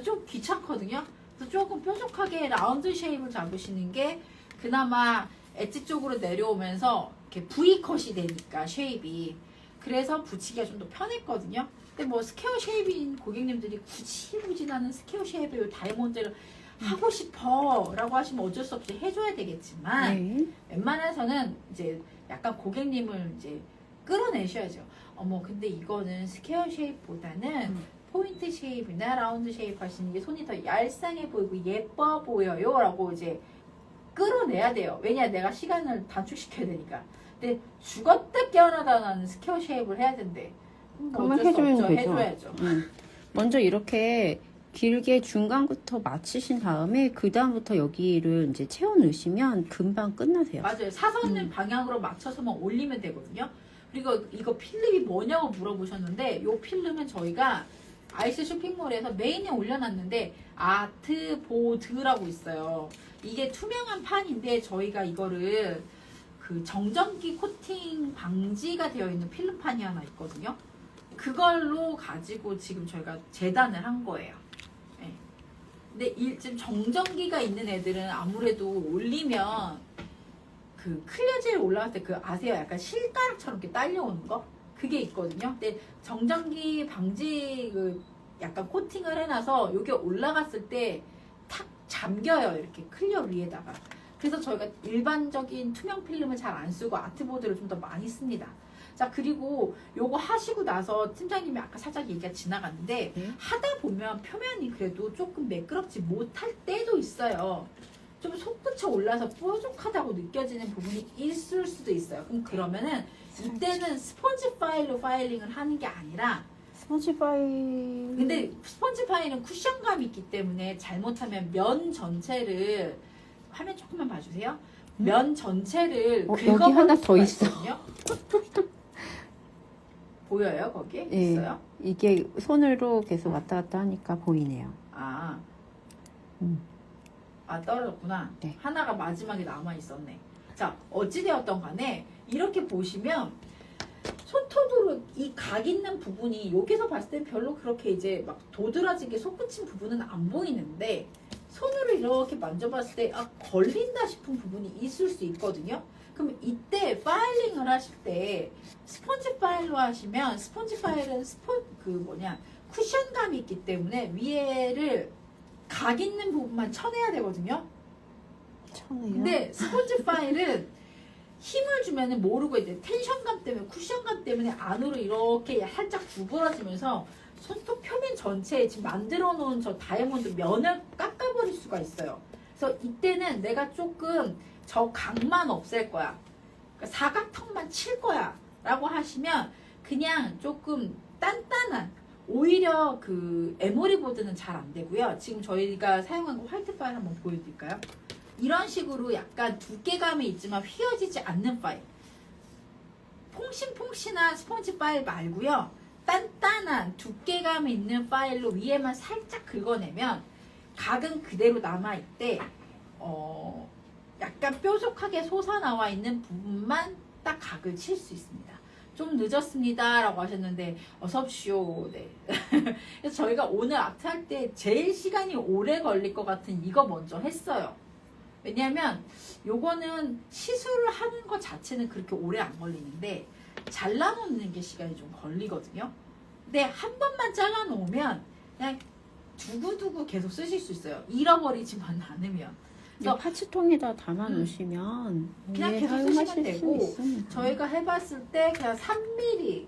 좀 귀찮거든요. 그래서 조금 뾰족하게 라운드 쉐입을 잡으시는 게 그나마 엣지 쪽으로 내려오면서 이렇게 V컷이 되니까 쉐입이. 그래서 붙이기가 좀 더 편했거든요. 근데 뭐 스퀘어 쉐입인 고객님들이 굳이 나는 스퀘어 쉐입의 요 다이아몬드를 하고 싶어 라고 하시면 어쩔 수 없이 해줘야 되겠지만 네. 웬만해서는 이제 약간 고객님을 이제 끌어내셔야죠. 근데 이거는 스퀘어 쉐입보다는 포인트 쉐입이나 라운드 쉐입 하시는 게 손이 더 얄쌍해 보이고 예뻐 보여요 라고 이제 끌어내야 돼요. 왜냐, 내가 시간을 단축시켜야 되니까. 근데 죽었다 깨어나다 나는 스퀘어 쉐입을 해야 된대. 그만 어쩔 수 해주면 없죠. 되죠. 해줘야죠. 먼저 이렇게 길게 중간부터 맞추신 다음에 그 다음부터 여기를 이제 채워 넣으시면 금방 끝나세요. 맞아요. 사선 방향으로 맞춰서만 올리면 되거든요. 그리고 이거 필름이 뭐냐고 물어보셨는데 이 필름은 저희가 아이스 쇼핑몰에서 메인에 올려놨는데 아트보드라고 있어요. 이게 투명한 판인데 저희가 이거를 그 정전기 코팅 방지가 되어 있는 필름판이 하나 있거든요. 그걸로 가지고 지금 저희가 재단을 한 거예요. 네. 근데 지금 정전기가 있는 애들은 아무래도 올리면 그 클리어젤 올라갈 때 그 아세요? 약간 실가락처럼 이렇게 딸려오는 거? 그게 있거든요. 근데 정전기 방지 그 약간 코팅을 해놔서 이게 올라갔을 때 탁 잠겨요. 이렇게 클리어 위에다가. 그래서 저희가 일반적인 투명 필름을 잘 안 쓰고 아트보드를 좀 더 많이 씁니다. 자, 그리고 요거 하시고 나서 팀장님이 아까 살짝 얘기가 지나갔는데 하다 보면 표면이 그래도 조금 매끄럽지 못할 때도 있어요. 좀 손끝에 올라서 뾰족하다고 느껴지는 부분이 있을 수도 있어요. 그러면은 이때는 스펀지 파일로 파일링을 하는 게 아니라 스펀지 파일. 근데 스펀지 파일은 쿠션감이 있기 때문에 잘못하면 면 전체를 화면 조금만 봐주세요. 면 전체를 여기 하나 더 있어. 보여요? 거기? 네. 있어요? 이게 손으로 계속 왔다 갔다 하니까 보이네요. 떨어졌구나. 네. 하나가 마지막에 남아있었네. 자, 어찌되었던 간에 이렇게 보시면 손톱으로 이 각 있는 부분이 여기서 봤을 땐 별로 그렇게 이제 막 도드라지게 솟구친 부분은 안 보이는데 손으로 이렇게 만져봤을 때 걸린다 싶은 부분이 있을 수 있거든요. 그럼 이때 파일링을 하실 때 스펀지 파일로 하시면 스펀지 파일은 쿠션감이 있기 때문에 위에를 각 있는 부분만 쳐내야 되거든요. 쳐내요? 근데 스펀지 파일은 힘을 주면은 모르고 이제 텐션감 때문에 쿠션감 때문에 안으로 이렇게 살짝 구부러지면서 손톱 표면 전체에 지금 만들어 놓은 저 다이아몬드 면을 깎아버릴 수가 있어요. 그래서 이때는 내가 조금 저 각만 없앨 거야. 그러니까 사각턱만 칠 거야. 라고 하시면 그냥 조금 단단한 오히려 그 에모리 보드는 잘 안 되고요. 지금 저희가 사용한 거 화이트 파일 한번 보여드릴까요? 이런 식으로 약간 두께감이 있지만 휘어지지 않는 파일. 퐁신퐁신한 스펀지 파일 말고요. 단단한 두께감이 있는 파일로 위에만 살짝 긁어내면 각은 그대로 남아있대 약간 뾰족하게 솟아나와 있는 부분만 딱 각을 칠 수 있습니다. 좀 늦었습니다 라고 하셨는데 어서옵시오. 네. 그래서 저희가 오늘 아트 할 때 제일 시간이 오래 걸릴 것 같은 이거 먼저 했어요. 왜냐면 요거는 시술을 하는 것 자체는 그렇게 오래 안 걸리는데 잘라놓는 게 시간이 좀 걸리거든요. 근데 한 번만 잘라 놓으면 그냥 두고두고 계속 쓰실 수 있어요. 잃어버리지만 않으면. 그래서 파츠통에다 담아 놓으시면 그냥 오래 계속 사용하실 쓰시면 수 되고, 있습니다. 저희가 해봤을 때 그냥 3mm,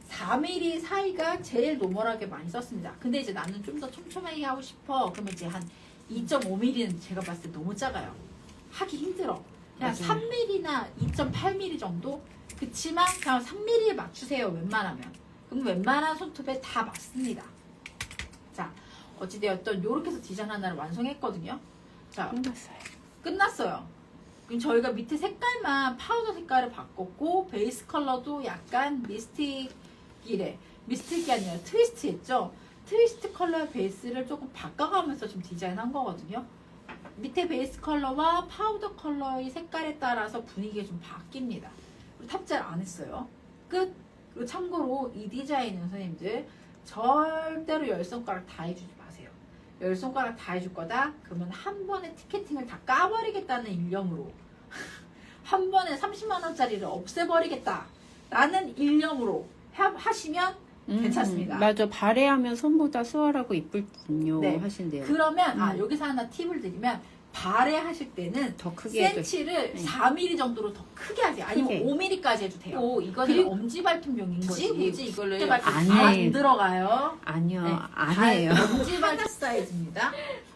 4mm 사이가 제일 노멀하게 많이 썼습니다. 근데 이제 나는 좀 더 촘촘하게 하고 싶어. 그러면 이제 한 2.5mm는 제가 봤을 때 너무 작아요. 하기 힘들어. 그냥 맞아요. 3mm나 2.8mm 정도? 그치만 그냥 3mm에 맞추세요. 웬만하면. 그럼 웬만한 손톱에 다 맞습니다. 자, 어찌되었든 이렇게 해서 디자인 하나를 완성했거든요. 자, 끝났어요. 끝났어요. 그럼 저희가 밑에 색깔만 파우더 색깔을 바꿨고 베이스 컬러도 약간 미스틱이래. 미스틱이 아니라 트위스트 했죠. 트위스트 컬러의 베이스를 조금 바꿔가면서 좀 디자인한 거거든요. 밑에 베이스 컬러와 파우더 컬러의 색깔에 따라서 분위기가 좀 바뀝니다. 그리고 탑재를 안 했어요. 끝. 그리고 참고로 이 디자인은 선생님들 절대로 10손가락 다 해주지 마세요. 10손가락 다 해줄 거다? 그러면 한 번에 티켓팅을 다 까버리겠다는 일념으로 한 번에 30만원짜리를 없애버리겠다 라는 일념으로 하시면 괜찮습니다. 맞아. 발에하면 손보다 수월하고 이쁠군요. 네. 하신대요. 그러면 여기서 하나 팁을 드리면 발에 하실 때는 더 크게 해도 센치를 네. 4mm 정도로 더 크게 하지. 아니면 크게. 5mm까지 해도 돼요. 이거는 그리고- 엄지발톱용인 거지. 굳이 이거를 안 안 해요. 들어가요. 아니요. 네. 안 해요. 엄지발톱 사이즈입니다.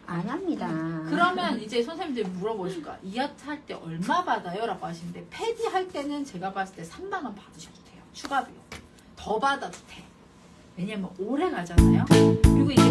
안 합니다. 그러면 이제 선생님들이 물어보실 거야. 이 아트 할 때 얼마 받아요? 라고 하시는데 패디 할 때는 제가 봤을 때 3만 원 받으셔도 돼요. 추가 비용. 더 받아도 돼. 왜냐면 오래 가잖아요. 그리고 이게